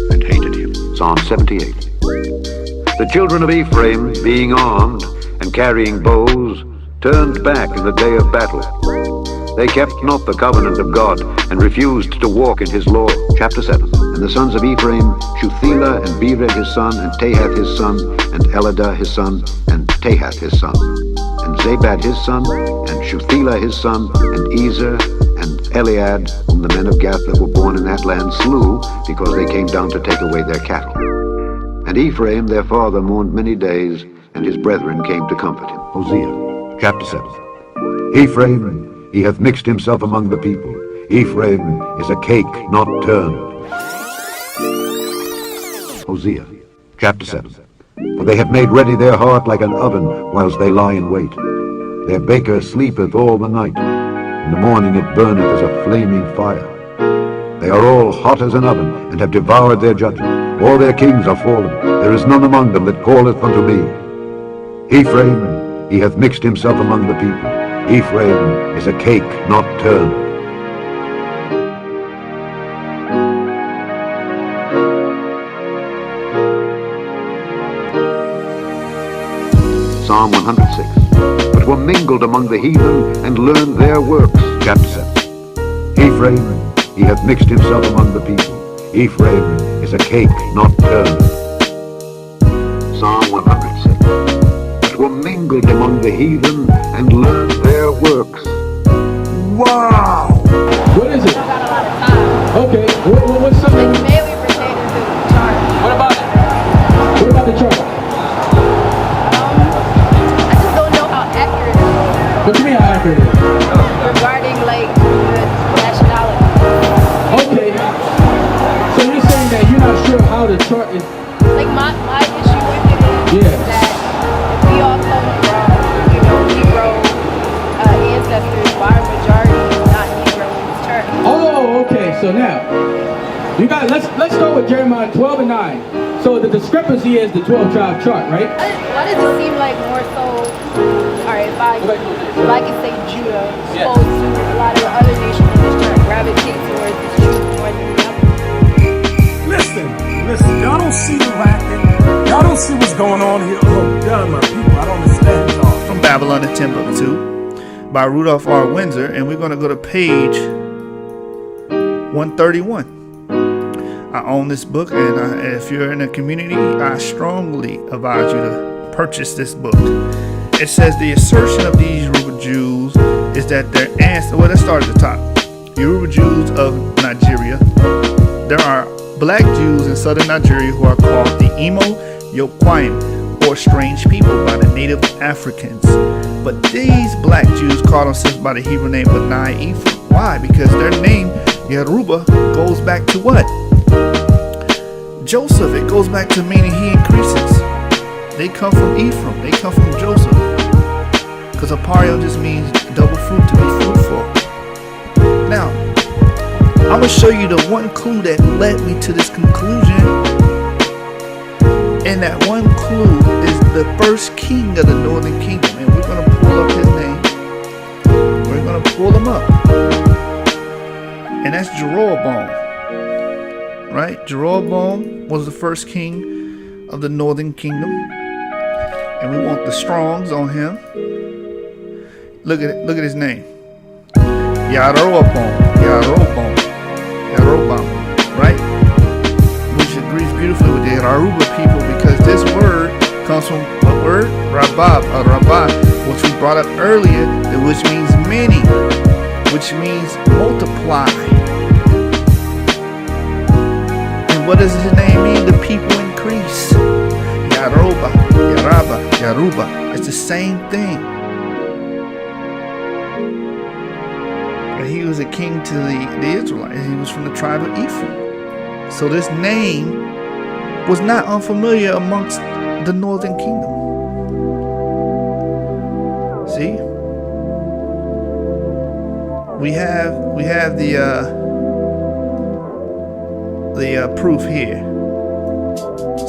Speaker 1: and hated him. Psalm 78. The children of Ephraim, being armed and carrying bows, turned back in the day of battle. They kept not the covenant of God, and refused to walk in his law. Chapter 7. And the sons of Ephraim, Shuthelah, and Bered his son, and Tahath his son, and Eladah his son, and Tahath his son, and Zabad his son, and Shuthelah his son, and Ezer, and Elead, whom the men of Gath that were born in that land slew, because they came down to take away their cattle. And Ephraim their father mourned many days, and his brethren came to comfort him. Hosea, chapter 7. Ephraim, he hath mixed himself among the people. Ephraim is a cake not turned. Hosea, chapter 7. For they have made ready their heart like an oven, whilst they lie in wait. Their baker sleepeth all the night. In the morning it burneth as a flaming fire. They are all hot as an oven, and have devoured their judges. All their kings are fallen. There is none among them that calleth unto me. Ephraim, he hath mixed himself among the people. Ephraim is a cake not turned. Psalm 106. But were mingled among the heathen, and learned their works. Chapter 7. Ephraim, he hath mixed himself among the people. Ephraim is a cake not turned. Psalm 106. But were mingled among the heathen, and learned their works.
Speaker 5: Wow!
Speaker 18: What is it? Okay, what's something?
Speaker 19: It's mainly pertaining to the chart.
Speaker 18: What about it? What about the chart?
Speaker 19: I just don't know how accurate it is.
Speaker 18: What do you mean how accurate it is?
Speaker 19: Regarding like the nationality.
Speaker 18: Okay. So you're saying that you're not sure how the chart is.
Speaker 19: Like my issue with it is that if we all come from, you know, Negro ancestors, why are majority not Negro in this chart?
Speaker 18: Oh, okay. So now, you guys, let's start with Jeremiah 12 and 9. So the discrepancy is the 12 tribe chart, right?
Speaker 19: Why does it seem like more so? All right, if I can say Judah, opposed to a lot of the other nations in this chart gravitate towards this truth more than the other.
Speaker 5: Listen, y'all don't see the racket. Y'all don't see what's going on here. Oh God, my people, I don't understand y'all.
Speaker 3: From Babylon to Timbuktu by Rudolph R. Windsor, and we're going to go to page 131. I own this book, and if you're in a community, I strongly advise you to purchase this book. It says the assertion of these Yoruba Jews is that their ancestors, well, let's start at the top. Yoruba Jews of Nigeria there are black Jews in southern Nigeria who are called the Imo Yokwayim, or strange people, by the native Africans. But these black Jews call themselves by the Hebrew name B'nai Ephraim. Why? Because their name, Yoruba, goes back to what? Joseph. It goes back to meaning he increases. They come from Ephraim. They come from Joseph. Because Apario just means double fruit, to be fruitful. Now, I'm going to show you the one clue that led me to this conclusion. And that one clue is the first king of the northern kingdom. And we're going to pull up his name. We're going to pull him up. And that's Jeroboam. Right? Jeroboam was the first king of the northern kingdom. And we want the Strongs on him. Look at it. Look at his name. Yaroboam. Right? Which agrees beautifully with the Yoruba people, because this word comes from what word? Rabab, or Rabah, which we brought up earlier, which means many, which means multiply. And what does his name mean? The people increase. Yaroba, Yaraba, Yaruba. It's the same thing. And he was a king to the Israelites. He was from the tribe of Ephraim. So this name was not unfamiliar amongst the northern kingdom. See? We have the proof here.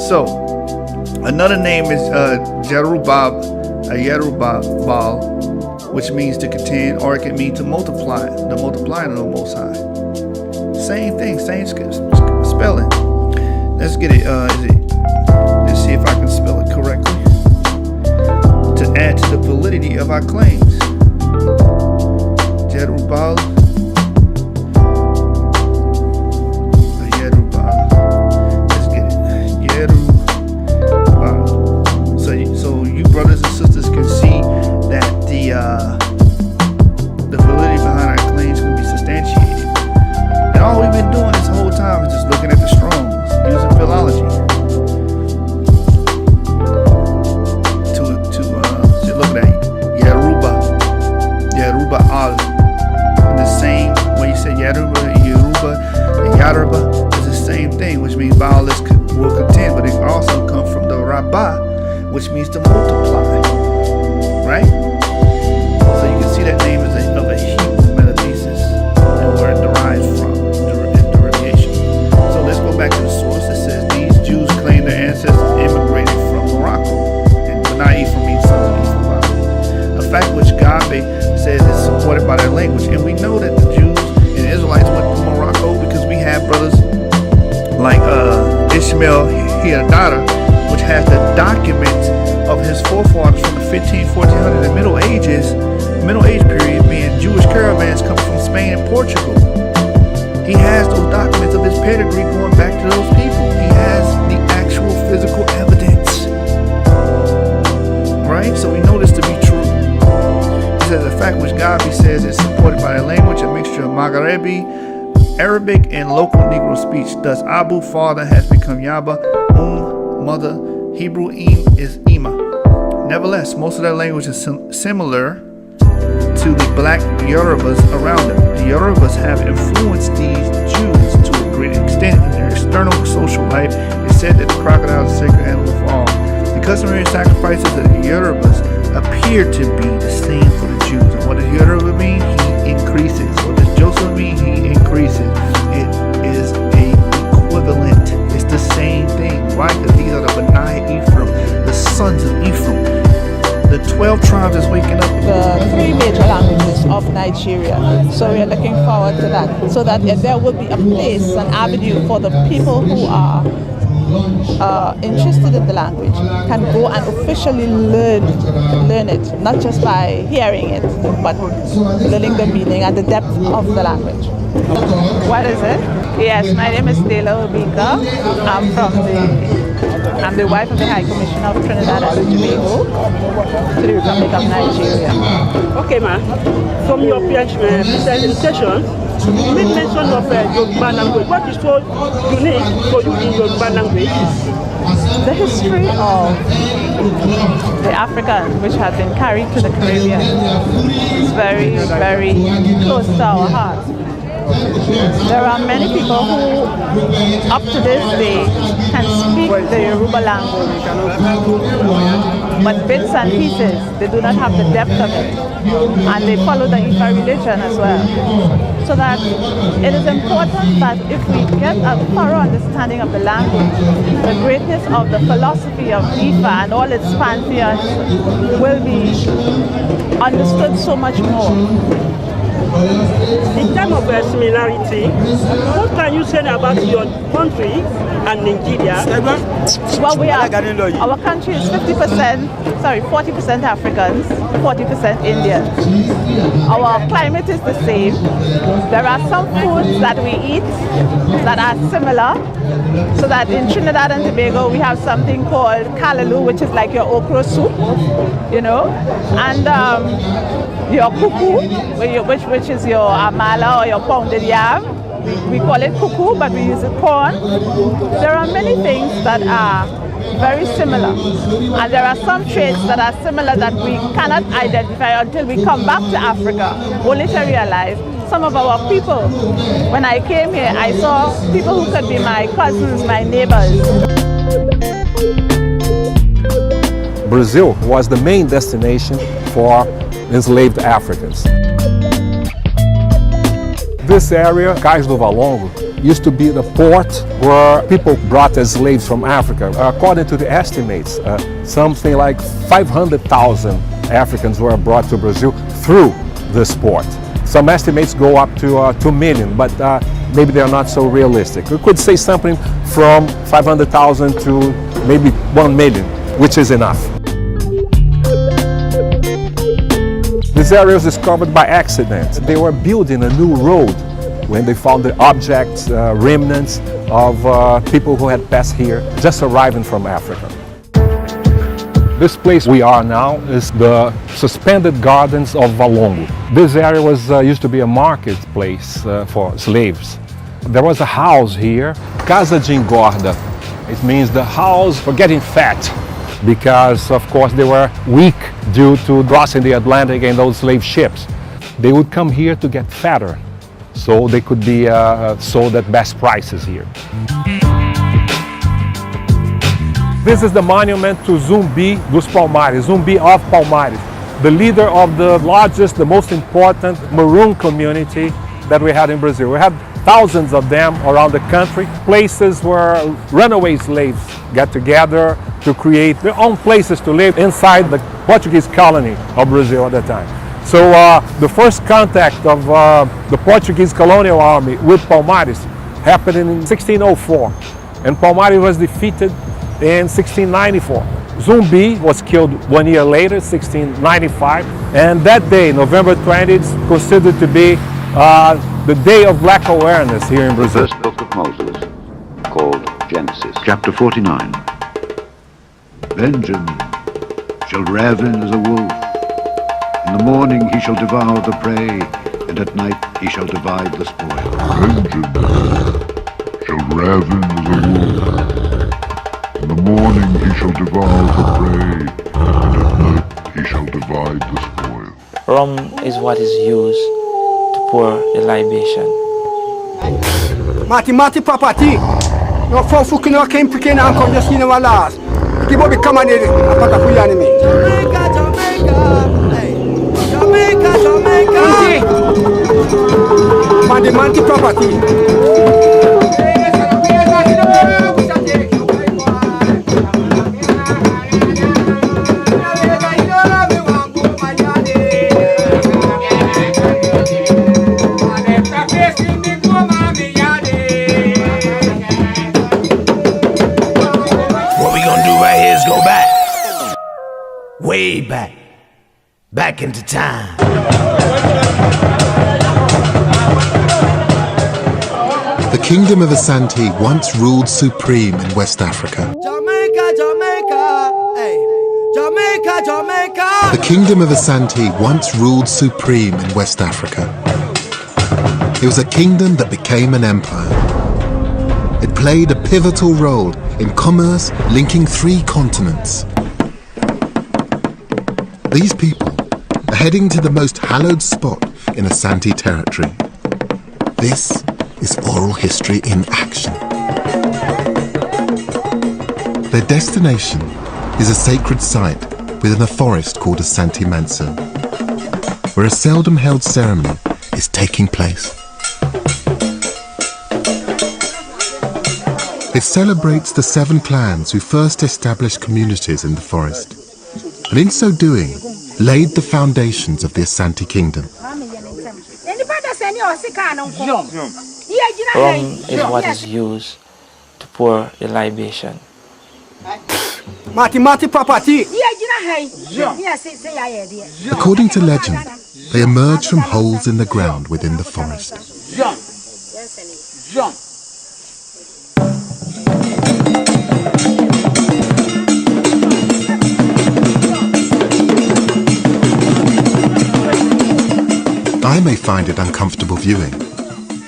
Speaker 3: So another name is Jerubbaal, which means to contend, or it can mean to multiply, the multiplying of the Most High. Same thing, same spelling. Let's get it. Let's see if I can spell it correctly to add to the validity of our claims. Jerubbaal. Let's get it. Jerubbaal. So you brothers and sisters can see that the validity behind our claims can be substantiated. And all we've been doing this whole time is just looking at the Strongs, using philology to look at Yaruba al. The same when you say Yaruba, and Yaruba is the same thing, which means violence will contend, but it also comes from the Rabbah, which means to multiply, right? So you can see that name is of a Hebrew metathesis, and where it derives from, derivation. So let's go back to the source. It says these Jews claim their ancestors immigrated from Morocco, and B'nai Ephraim means sons of Ephraim. A fact which Gabe says is supported by their language, and we know that the Jews and Israelites went to Morocco because we have brothers like Ishmael Hiadata, which has the documents of his forefathers from the 1400 and Middle Age period, being Jewish caravans coming from Spain and Portugal. He has those documents of his pedigree going back to those people. He has the actual physical evidence. Right? So we know this to be true. He says the fact which Gabi says is supported by a language, a mixture of Maghrebi, Arabic, and local Negro speech. Thus, Abu, father, has become Yaba, mother, Hebrew, is Ima. Nevertheless, most of their language is similar to the black Yorubas around them. The Yorubas have influenced these Jews to a great extent in their external social life. It's said that the crocodile is a sacred animal for all. The customary sacrifices of the Yorubas appear to be the same for the Jews. And what does Yoruba mean? He increases. What does Joseph mean? He increases. It is a equivalent. It's the same thing. Why? Because these are the B'nai Ephraim, the sons of Ephraim. The 12 tribes is waking up.
Speaker 6: The three major languages of Nigeria. So we are looking forward to that. So that there will be a place, an avenue for the people who are interested in the language can go and officially learn it, not just by hearing it, but learning the meaning and the depth of the language.
Speaker 22: What is it? Yes, my name is Taylor Obika. I'm the wife of the High Commissioner of Trinidad and Tobago to the Republic of Nigeria.
Speaker 4: Okay, ma'am. From your presentation, you made mention of Yoruba language. What is so unique for you in Yoruba language?
Speaker 6: The history of the African, which has been carried to the Caribbean, is very, very close to our heart. There are many people who, up to this day, can speak the Yoruba language, but bits and pieces, they do not have the depth of it, and they follow the Ifa religion as well. So that it is important that if we get a thorough understanding of the language, the greatness of the philosophy of Ifa and all its pantheons will be understood so much more.
Speaker 4: In terms of similarity, what can you say about your country and Nigeria?
Speaker 6: Well, our country is 40% Africans, 40% Indians. Our climate is the same. There are some foods that we eat that are similar. So that in Trinidad and Tobago, we have something called kalaloo, which is like your okra soup, you know, and your kuku, which is your amala or your pounded yam. We call it kuku, but we use corn. There are many things that are very similar, and there are some traits that are similar that we cannot identify until we come back to Africa, only to realize some of our people. When I came here, I saw people who could be my cousins, my neighbors.
Speaker 7: Brazil was the main destination for enslaved Africans. This area, Cais do Valongo, used to be the port where people brought as slaves from Africa. According to the estimates, something like 500,000 Africans were brought to Brazil through this port. Some estimates go up to 2 million, but maybe they're not so realistic. We could say something from 500,000 to maybe 1 million, which is enough. This area was discovered by accident. They were building a new road when they found the objects, remnants of people who had passed here, just arriving from Africa. This place we are now is the Suspended Gardens of Valongo. This area was used to be a marketplace for slaves. There was a house here, Casa de Engorda. It means the house for getting fat, because of course they were weak due to crossing the Atlantic in those slave ships. They would come here to get fatter, so they could be sold at best prices here. This is the monument to Zumbi dos Palmares, Zumbi of Palmares, the leader of the largest, the most important Maroon community that we had in Brazil. We had thousands of them around the country, places where runaway slaves got together to create their own places to live inside the Portuguese colony of Brazil at that time. So the first contact of the Portuguese colonial army with Palmares happened in 1604, and Palmares was defeated in 1694. Zumbi was killed 1 year later, 1695, and that day, November 20th, is considered to be the day of black awareness here in Brazil.
Speaker 1: The first book of Moses, called Genesis, chapter 49. Benjamin shall ravin as a wolf. In the morning he shall devour the prey, and at night he shall divide the spoil.
Speaker 2: Benjamin shall ravin as a wolf. In the morning he shall devour the prey, and at night he shall divide the spoil.
Speaker 23: Rum is what is used to pour the libation.
Speaker 24: Mati papati, no fofu kino kem pequena anko just in our last. People be coming in apata kuyani me. Jamaica. Mati property.
Speaker 25: Way back into time.
Speaker 26: The Kingdom of Asante once ruled supreme in West Africa.
Speaker 24: Jamaica, hey, Jamaica.
Speaker 26: The Kingdom of Asante once ruled supreme in West Africa. It was a kingdom that became an empire. It played a pivotal role in commerce linking 3 continents. These people are heading to the most hallowed spot in Asante territory. This is oral history in action. Their destination is a sacred site within a forest called Asante Manso, where a seldom held ceremony is taking place. It celebrates the 7 clans who first established communities in the forest, and in so doing, laid the foundations of the Asante Kingdom.
Speaker 23: Rum is what is used to pour the libation.
Speaker 26: According to legend, they emerge from holes in the ground within the forest. I may find it uncomfortable viewing,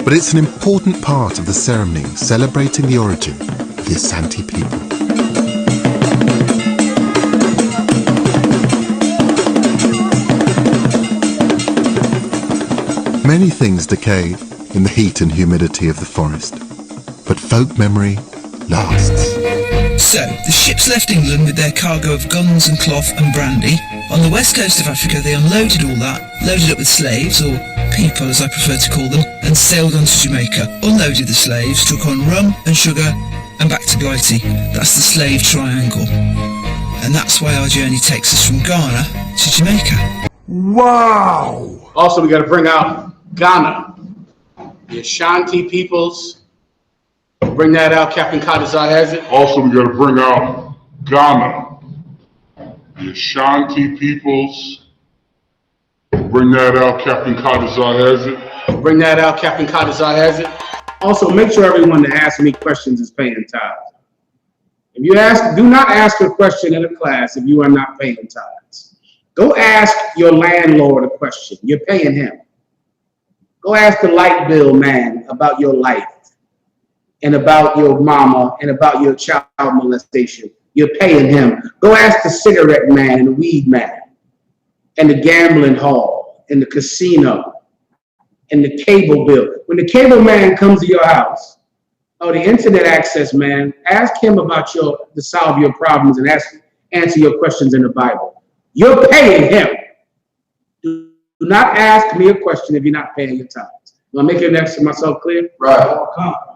Speaker 26: but it's an important part of the ceremony celebrating the origin of the Asante people. Many things decay in the heat and humidity of the forest, but folk memory lasts.
Speaker 8: So, the ships left England with their cargo of guns and cloth and brandy. On the west coast of Africa, they unloaded all that, loaded up with slaves, or people as I prefer to call them, and sailed on to Jamaica. Unloaded the slaves, took on rum and sugar, and back to Blighty. That's the slave triangle. And that's why our journey takes us from Ghana to Jamaica.
Speaker 9: Wow! Also, we got to bring out Ghana, the Ashanti peoples. Bring that out, Captain Kadazar has it.
Speaker 2: Also, we got to bring out Ghana, the Ashanti peoples. Bring that out, Captain Kadazar has it.
Speaker 9: Bring that out, Captain Kadazar has it. Also, make sure everyone that asks me questions is paying tithes. If you ask, do not ask a question in a class if you are not paying tithes. Go ask your landlord a question. You're paying him. Go ask the light bill man about your life and about your mama and about your child molestation. You're paying him. Go ask the cigarette man and the weed man and the gambling hall and the casino and the cable bill. When the cable man comes to your house, or the internet access man, ask him about to solve your problems and answer your questions in the Bible. You're paying him. Do not ask me a question if you're not paying your tithes. Do I make it next to myself clear? Right.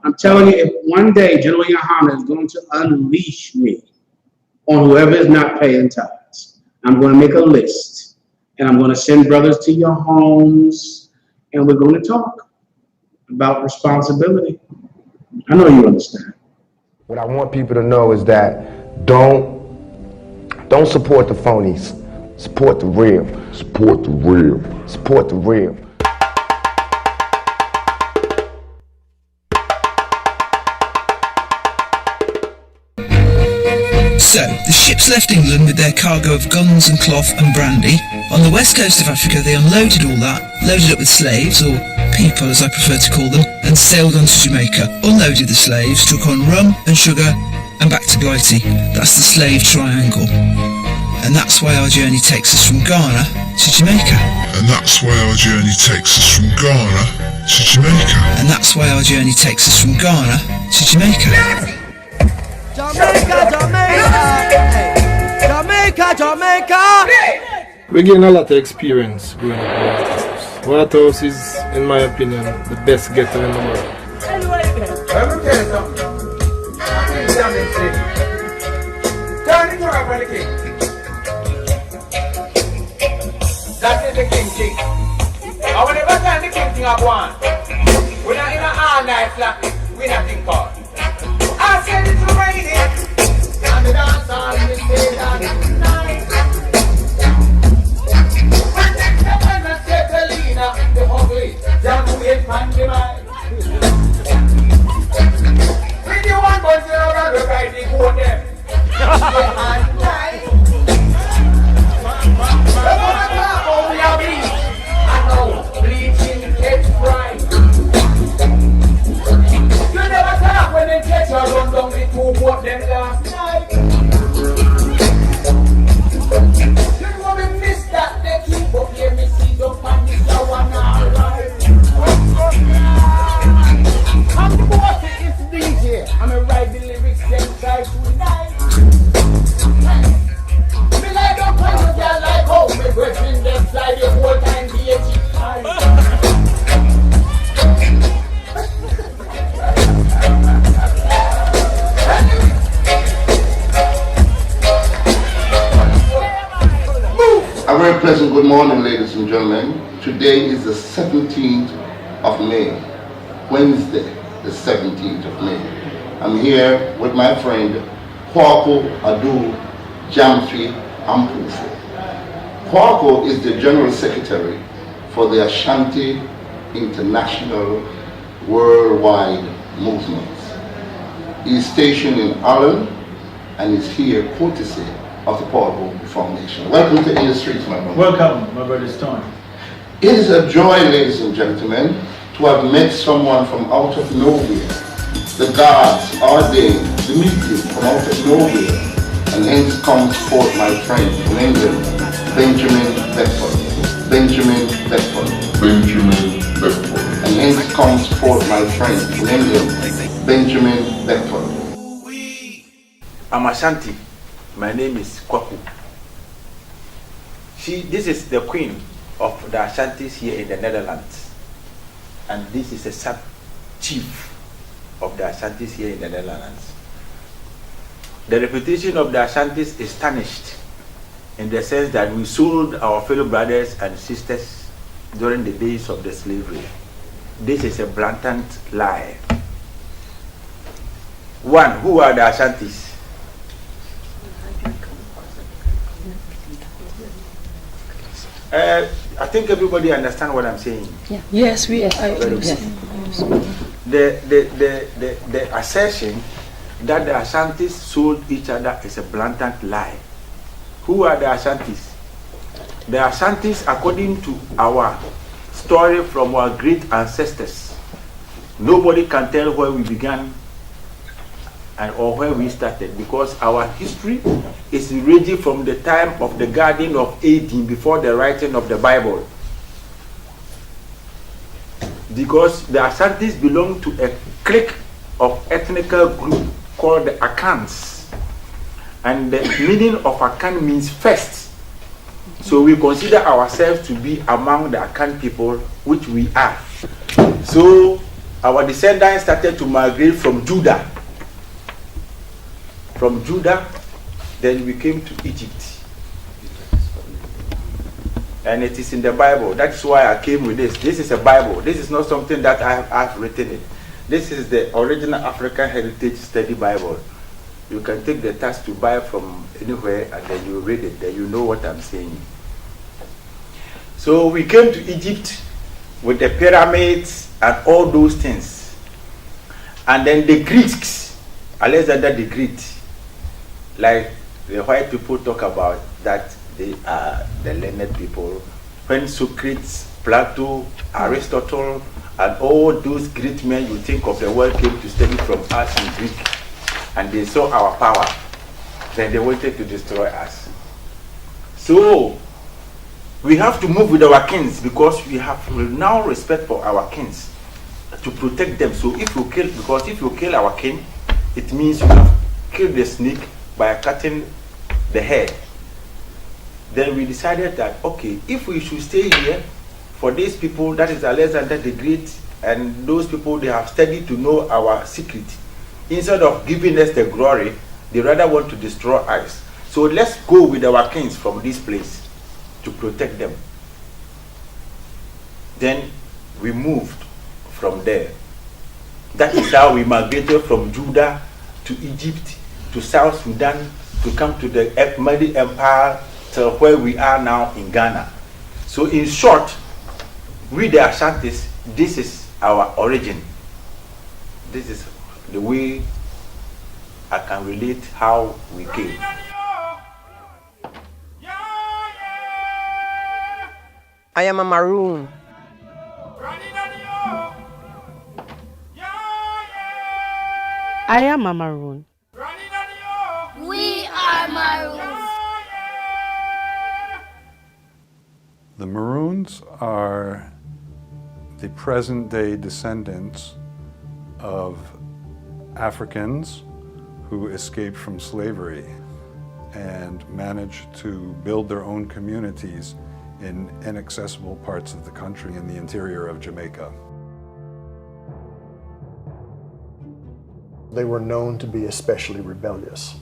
Speaker 9: I'm telling you, if one day General Yohana is going to unleash me on whoever is not paying tithes, I'm going to make a list and I'm going to send brothers to your homes and we're going to talk about responsibility. I know you understand.
Speaker 10: What I want people to know is that don't support the phonies. Support the real. Support the real. Support the real.
Speaker 8: So, the ships left England with their cargo of guns and cloth and brandy. On the west coast of Africa, they unloaded all that, loaded up with slaves, or people as I prefer to call them, and sailed on to Jamaica. Unloaded the slaves, took on rum and sugar, and back to Blighty. That's the slave triangle. And that's why our journey takes us from Ghana to Jamaica.
Speaker 2: And that's why our journey takes us from Ghana to Jamaica.
Speaker 8: And that's why our journey takes us from Ghana to Jamaica.
Speaker 11: Jamaica, Jamaica, Jamaica, Jamaica.
Speaker 12: We're getting a lot of experience going up White House. White House is, in my opinion, the best ghetto in the world.
Speaker 11: Let me tell you something. Turn it around for the king. That is the king. And whenever time the king I want, we're not in an all-night flat, we're not in court. I said it's raining, and the dance hall is staying on tonight. When next time I say Selena, the ugly, Jamu is pantomime. When you want to see how to ride the boat them,
Speaker 13: Good morning, ladies and gentlemen. Today is the 17th of May, Wednesday, the 17th of May. I'm here with my friend, Kwaku Adu Jamfi Ampufo. Kwaku is the General Secretary for the Ashanti International Worldwide Movement. He is stationed in Ireland and is here courtesy of the Portable Foundation. Welcome to In the Streets, my brother.
Speaker 14: Welcome, my brother Stone.
Speaker 13: It is a joy, ladies and gentlemen, to have met someone from out of nowhere. The gods ordained the meeting from out of nowhere, and hence comes forth my friend from England, Benjamin Beckford. Benjamin Beckford. Benjamin Beckford. And hence comes forth my friend from England, Benjamin Beckford.
Speaker 14: I'm Ashanti. My name is Kwaku. This is the queen of the Ashantis here in the Netherlands. And this is a sub-chief of the Ashantis here in the Netherlands. The reputation of the Ashantis is tarnished in the sense that we sold our fellow brothers and sisters during the days of the slavery. This is a blatant lie. One, who are the Ashantis? I think everybody understands what I'm saying.
Speaker 15: Yeah. Yes, we are.
Speaker 14: The assertion that the Ashantis sold each other is a blatant lie. Who are the Ashantis? The Ashantis, according to our story from our great ancestors, nobody can tell where we began or where we started, because our history is ranging from the time of the Garden of Eden before the writing of the Bible. Because the Ashantis belong to a clique of ethnical group called the Akans. And the meaning of Akan means first. So we consider ourselves to be among the Akan people, which we are. So our descendants started to migrate from Judah. From Judah, then we came to Egypt. And it is in the Bible. That's why I came with this. This is a Bible. This is not something that I've written it. This is the original African Heritage Study Bible. You can take the task to buy from anywhere and then you read it. Then you know what I'm saying. So we came to Egypt with the pyramids and all those things. And then the Greeks, Alexander the Great, like the white people talk about that they are the learned people. When Socrates, Plato, Aristotle, and all those great men you think of the world came to study from us in Greek, and they saw our power, then they wanted to destroy us. So we have to move with our kings, because we have now respect for our kings to protect them. So if you kill, because if you kill our king, it means you have killed the snake by cutting the head. Then we decided that, okay, if we should stay here for these people, that is Alexander the Great, and those people, they have studied to know our secret. Instead of giving us the glory, they rather want to destroy us. So let's go with our kings from this place to protect them. Then we moved from there. That is how we migrated from Judah to Egypt, to South Sudan, to come to the Mali Empire, to where we are now in Ghana. So in short, we the Ashantis, this is our origin. This is the way I can relate how we came.
Speaker 16: I am a maroon.
Speaker 17: I am a maroon.
Speaker 20: We are maroons.
Speaker 27: The Maroons are the present-day descendants of Africans who escaped from slavery and managed to build their own communities in inaccessible parts of the country in the interior of Jamaica.
Speaker 28: They were known to be especially rebellious.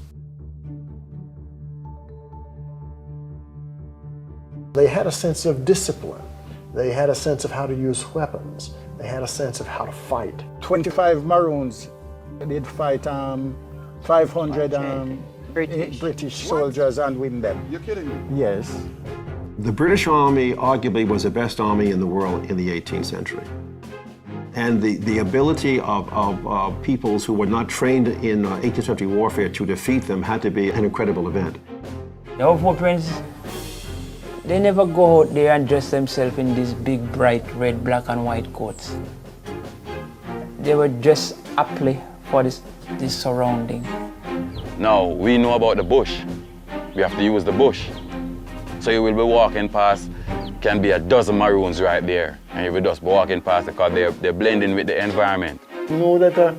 Speaker 28: They had a sense of discipline. They had a sense of how to use weapons. They had a sense of how to fight.
Speaker 3: 25 Maroons did fight 500 British soldiers and win them.
Speaker 28: You're kidding me?
Speaker 3: Yes.
Speaker 4: The British Army arguably was the best army in the world in the 18th century. And the ability of peoples who were not trained in 18th century warfare to defeat them had to be an incredible event.
Speaker 5: Our footprints, they never go out there and dress themselves in these big, bright red, black and white coats. They were dressed aptly for this surrounding.
Speaker 15: Now, we know about the bush. We have to use the bush. So you will be walking past, can be a dozen Maroons right there. And you will just be walking past because they're blending with the environment.
Speaker 18: You know that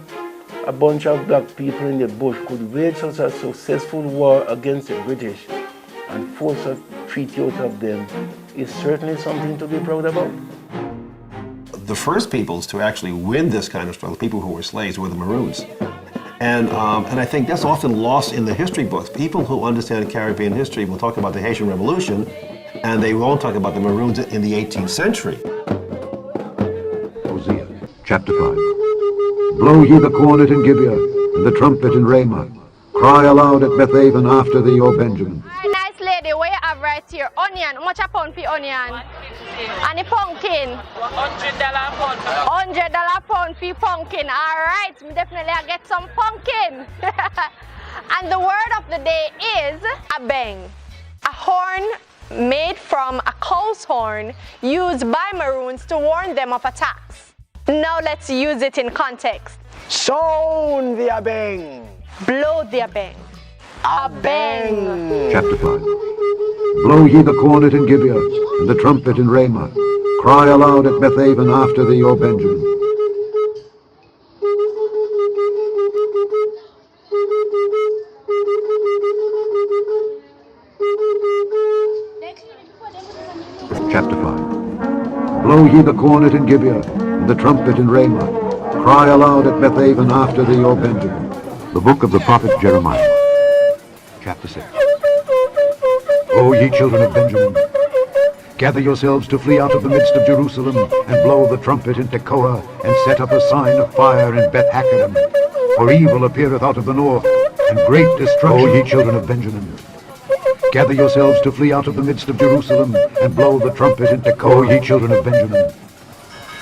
Speaker 18: a bunch of black people in the bush could wage such a successful war against the British and force a treaty out of them is certainly something to be proud about.
Speaker 4: The first peoples to actually win this kind of struggle, people who were slaves, were the Maroons. And I think that's often lost in the history books. People who understand Caribbean history will talk about the Haitian Revolution, and they won't talk about the Maroons in the 18th century.
Speaker 1: Hosea, chapter 5. Blow ye the cornet in Gibeah, and the trumpet in Ramah. Cry aloud at Bethaven after thee, O Benjamin.
Speaker 19: Nice lady, what you have right here? Onion, how much a pound for onion? And the pumpkin? $100 pound. $100 pound for pumpkin. All right, definitely I get some pumpkin. And the word of the day is abeng, a horn made from a cow's horn used by Maroons to warn them of attacks. Now let's use it in context.
Speaker 3: Sound the abeng.
Speaker 19: Blow the abeng. Abeng.
Speaker 1: Chapter 5. Blow ye the cornet in Gibeah, and the trumpet in Ramah. Cry aloud at Bethaven after thee, O Benjamin. Chapter 5. Blow ye the cornet in Gibeah, and the trumpet in Ramah. Cry aloud at Bethaven after thee, O Benjamin. The book of the prophet Jeremiah. Chapter 6. O ye children of Benjamin, gather yourselves to flee out of the midst of Jerusalem, and blow the trumpet in Tekoa, and set up a sign of fire in Beth Hakkerem. For evil appeareth out of the north, and great destruction. O ye children of Benjamin, gather yourselves to flee out of the midst of Jerusalem, and blow the trumpet in Tekoa. O ye children of Benjamin,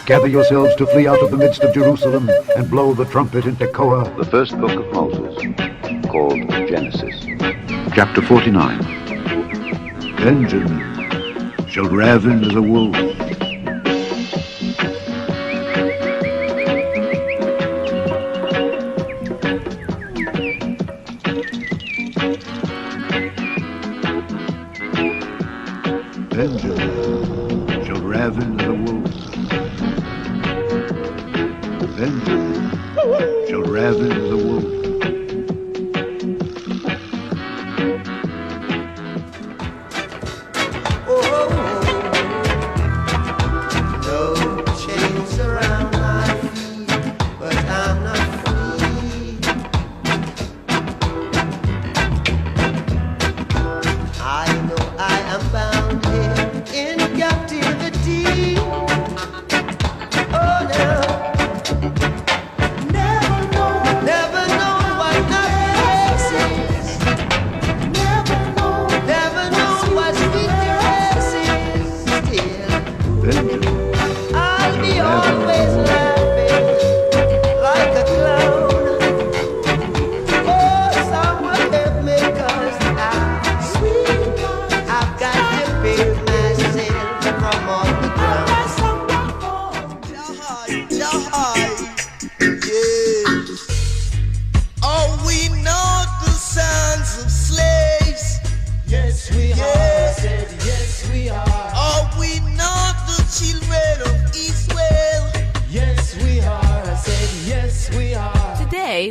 Speaker 1: gather yourselves to flee out of the midst of Jerusalem, and blow the trumpet in Tekoa. The first book of Moses, called Genesis. Chapter 49. Benjamin shall ravin as a wolf. Benjamin shall ravin as a wolf. Benjamin shall ravin as a wolf.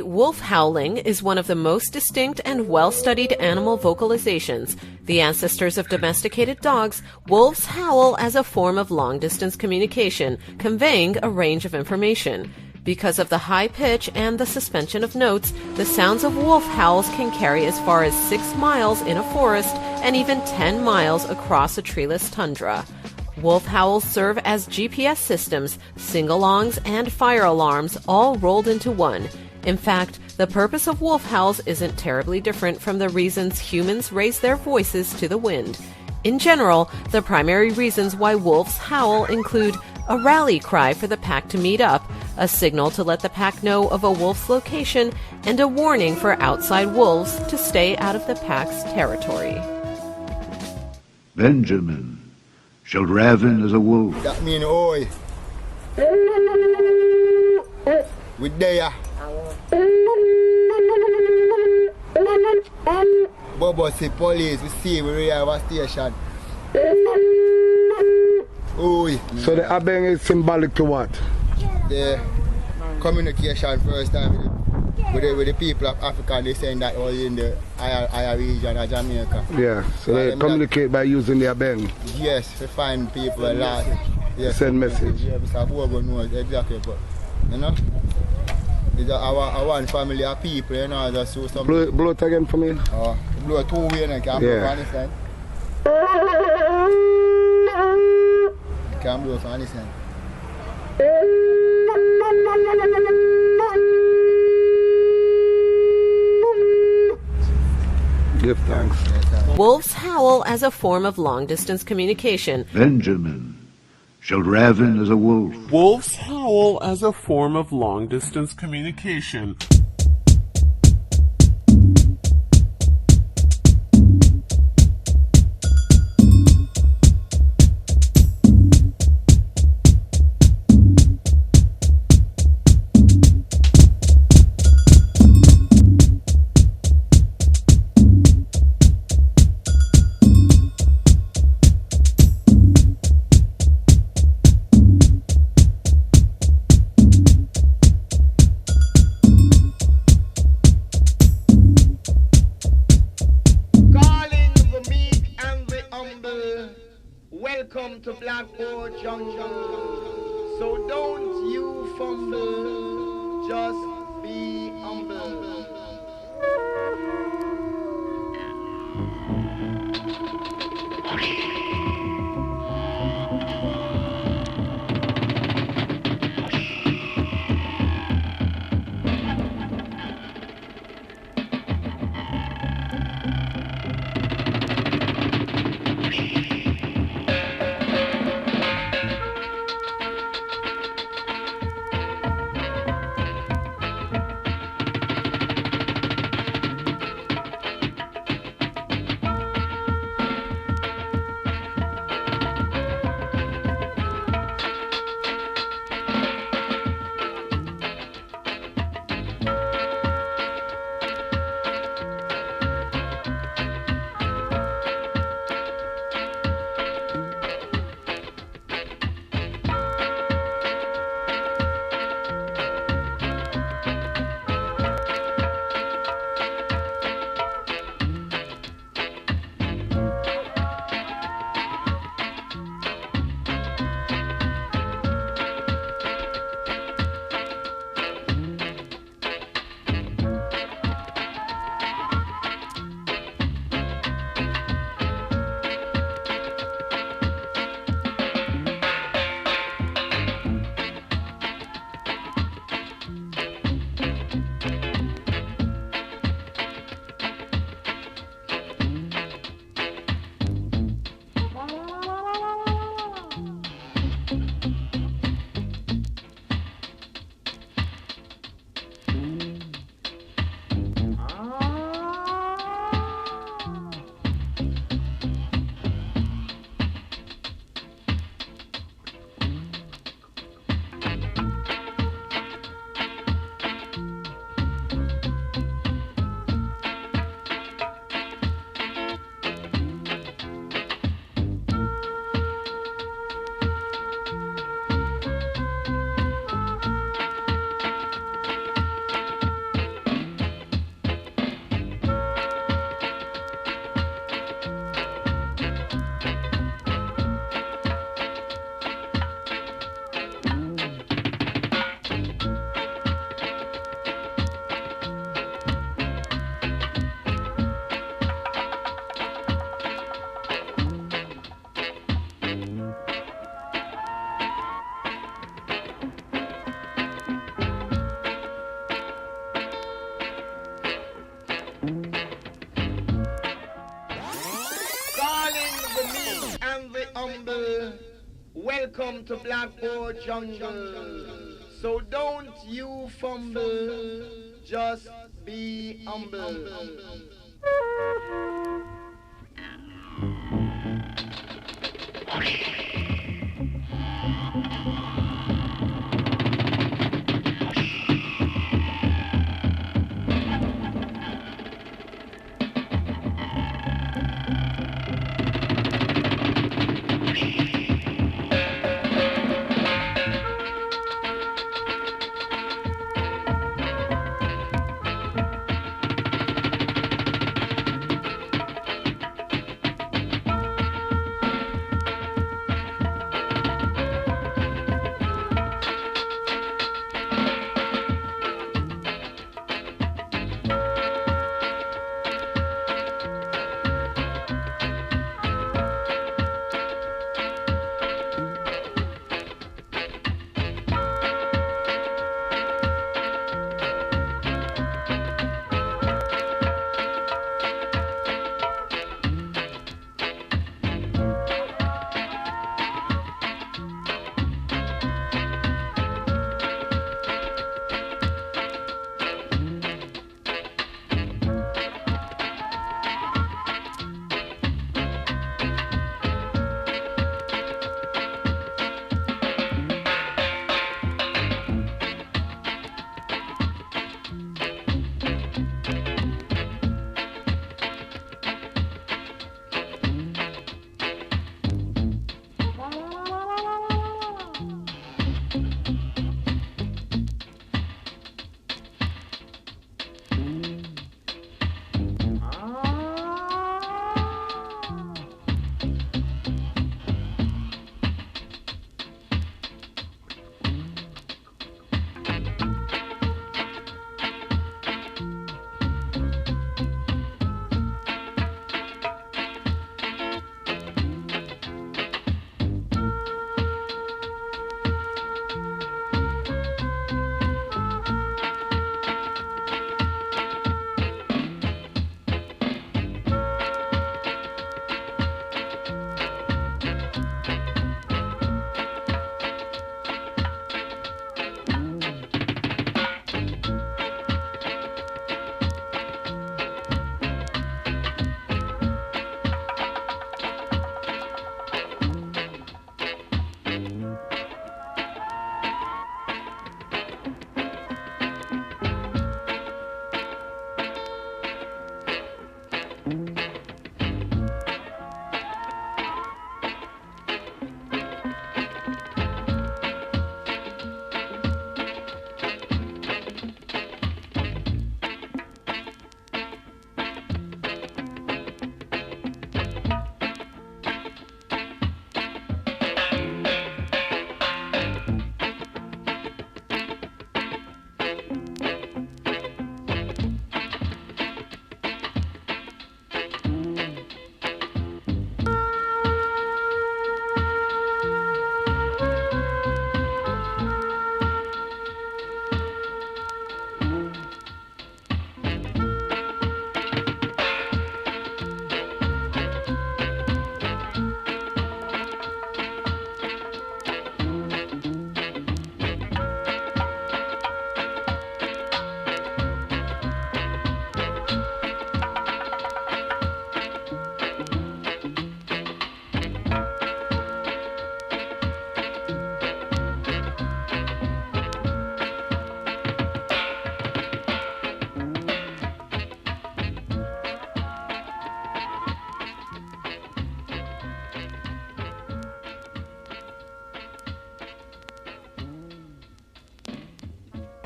Speaker 21: Wolf howling is one of the most distinct and well-studied animal vocalizations. The ancestors of domesticated dogs, wolves howl as a form of long-distance communication, conveying a range of information. Because of the high pitch and the suspension of notes, the sounds of wolf howls can carry as far as 6 miles in a forest and even 10 miles across a treeless tundra. Wolf howls serve as GPS systems, sing-alongs, and fire alarms all rolled into one. In fact, the purpose of wolf howls isn't terribly different from the reasons humans raise their voices to the wind. In general, the primary reasons why wolves howl include a rally cry for the pack to meet up, a signal to let the pack know of a wolf's location, and a warning for outside wolves to stay out of the pack's territory.
Speaker 1: Benjamin shall raven as a wolf.
Speaker 11: That mean oi. We there. Bobo see police, we see we have a station. Oi.
Speaker 10: So the Abeng is symbolic to what?
Speaker 11: The communication first time with the people of Africa, they saying that all in the higher region of Jamaica.
Speaker 10: Yeah, so they communicate by using the Abeng.
Speaker 11: Yes, we find people a lot. Yes,
Speaker 10: send message.
Speaker 11: Yeah, Mr. Bobo knows exactly, but you know, it's our one family of people, you know, just do something.
Speaker 10: Blow it again for me.
Speaker 11: Oh, blow it 2 ways and can blow on this side. Can blow on this side.
Speaker 10: Give thanks.
Speaker 21: Wolves howl as a form of long-distance communication.
Speaker 1: Benjamin shall raven as a wolf.
Speaker 6: Wolves howl as a form of long-distance communication.
Speaker 11: Welcome to Blackboard Jungle. So don't you fumble, just be humble.
Speaker 2: Welcome to Blackboard Jungle. So don't you fumble, just be humble.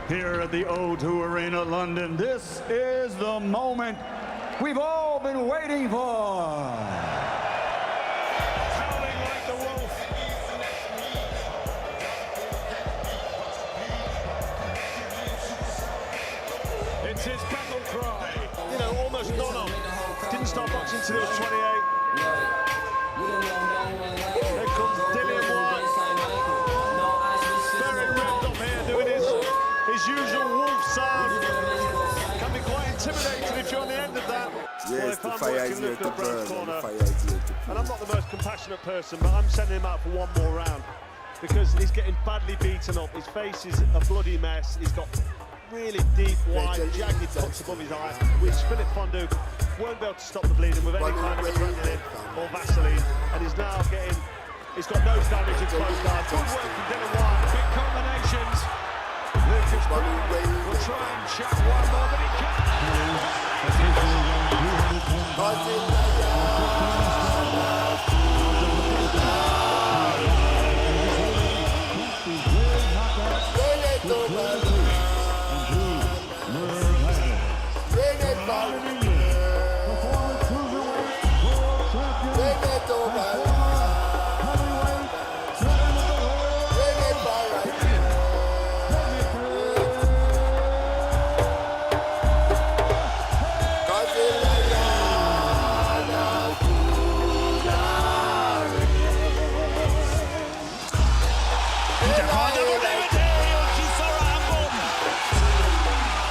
Speaker 7: Here at the O2 Arena, London, this is the moment we've all been waiting for. Howling like the wolf. It's his battle cry. You know, almost gone on. Didn't start boxing until he was 28. Here comes Dillian Whyte. Very revved up here doing his usual wolf sound. Can be quite intimidating if you're on the end of that.
Speaker 9: Yes, the fire is here to burn.
Speaker 7: And I'm not the most compassionate person, but I'm sending him out for one more round.
Speaker 8: because he's getting badly beaten up. His face is a bloody mess. He's got really deep, wide, jagged cuts above his eye, which Philip Fondue won't be able to stop the bleeding with any kind of adrenaline or Vaseline. And he's now getting, he's got nose damage and closed guard. Good work from Dylan White. Big combinations. Lucas Brown will try and check one more, but he can't.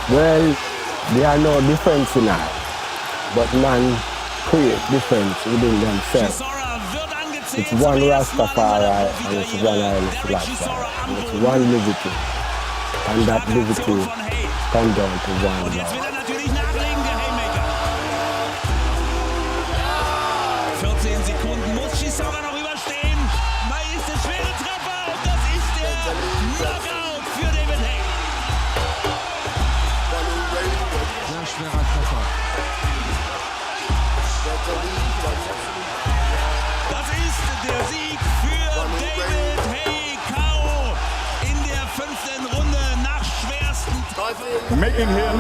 Speaker 12: Well, there are no difference in that, but man create difference within themselves. It's one Rastafari and it's one Haile Selassie, and it's one liberty, and that liberty comes down to one love.
Speaker 13: 14 Sekunden muss Chisora noch überstehen. Meist der schwere Treffer und das ist der Knockout für David Haye. Sehr schwerer Treffer. Das ist der Sieg für David Haye. K.O. in der 5. Runde nach schwersten.
Speaker 7: Making him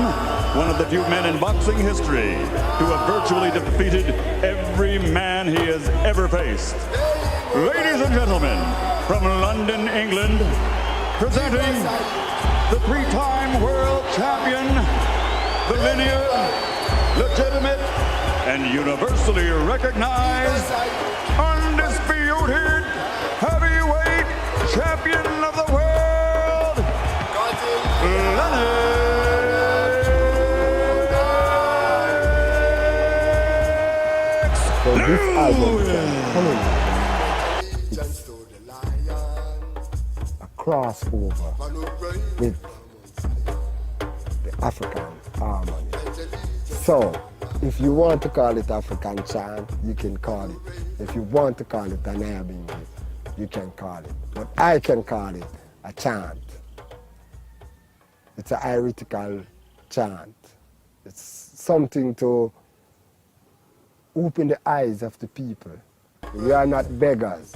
Speaker 7: one of the few men in boxing history who have virtually defeated every man he has ever faced. Ladies and gentlemen, from London, England, presenting the 3-time world champion, the linear, legitimate, and universally recognized, undisputed heavyweight champion of the world, Lennox.
Speaker 12: So this album is coming a crossover with the African harmony. So if you want to call it African chant, you can call it. If you want to call it an Arabic, you can call it. But I can call it a chant. It's a heretical chant. It's something to open the eyes of the people. We are not beggars.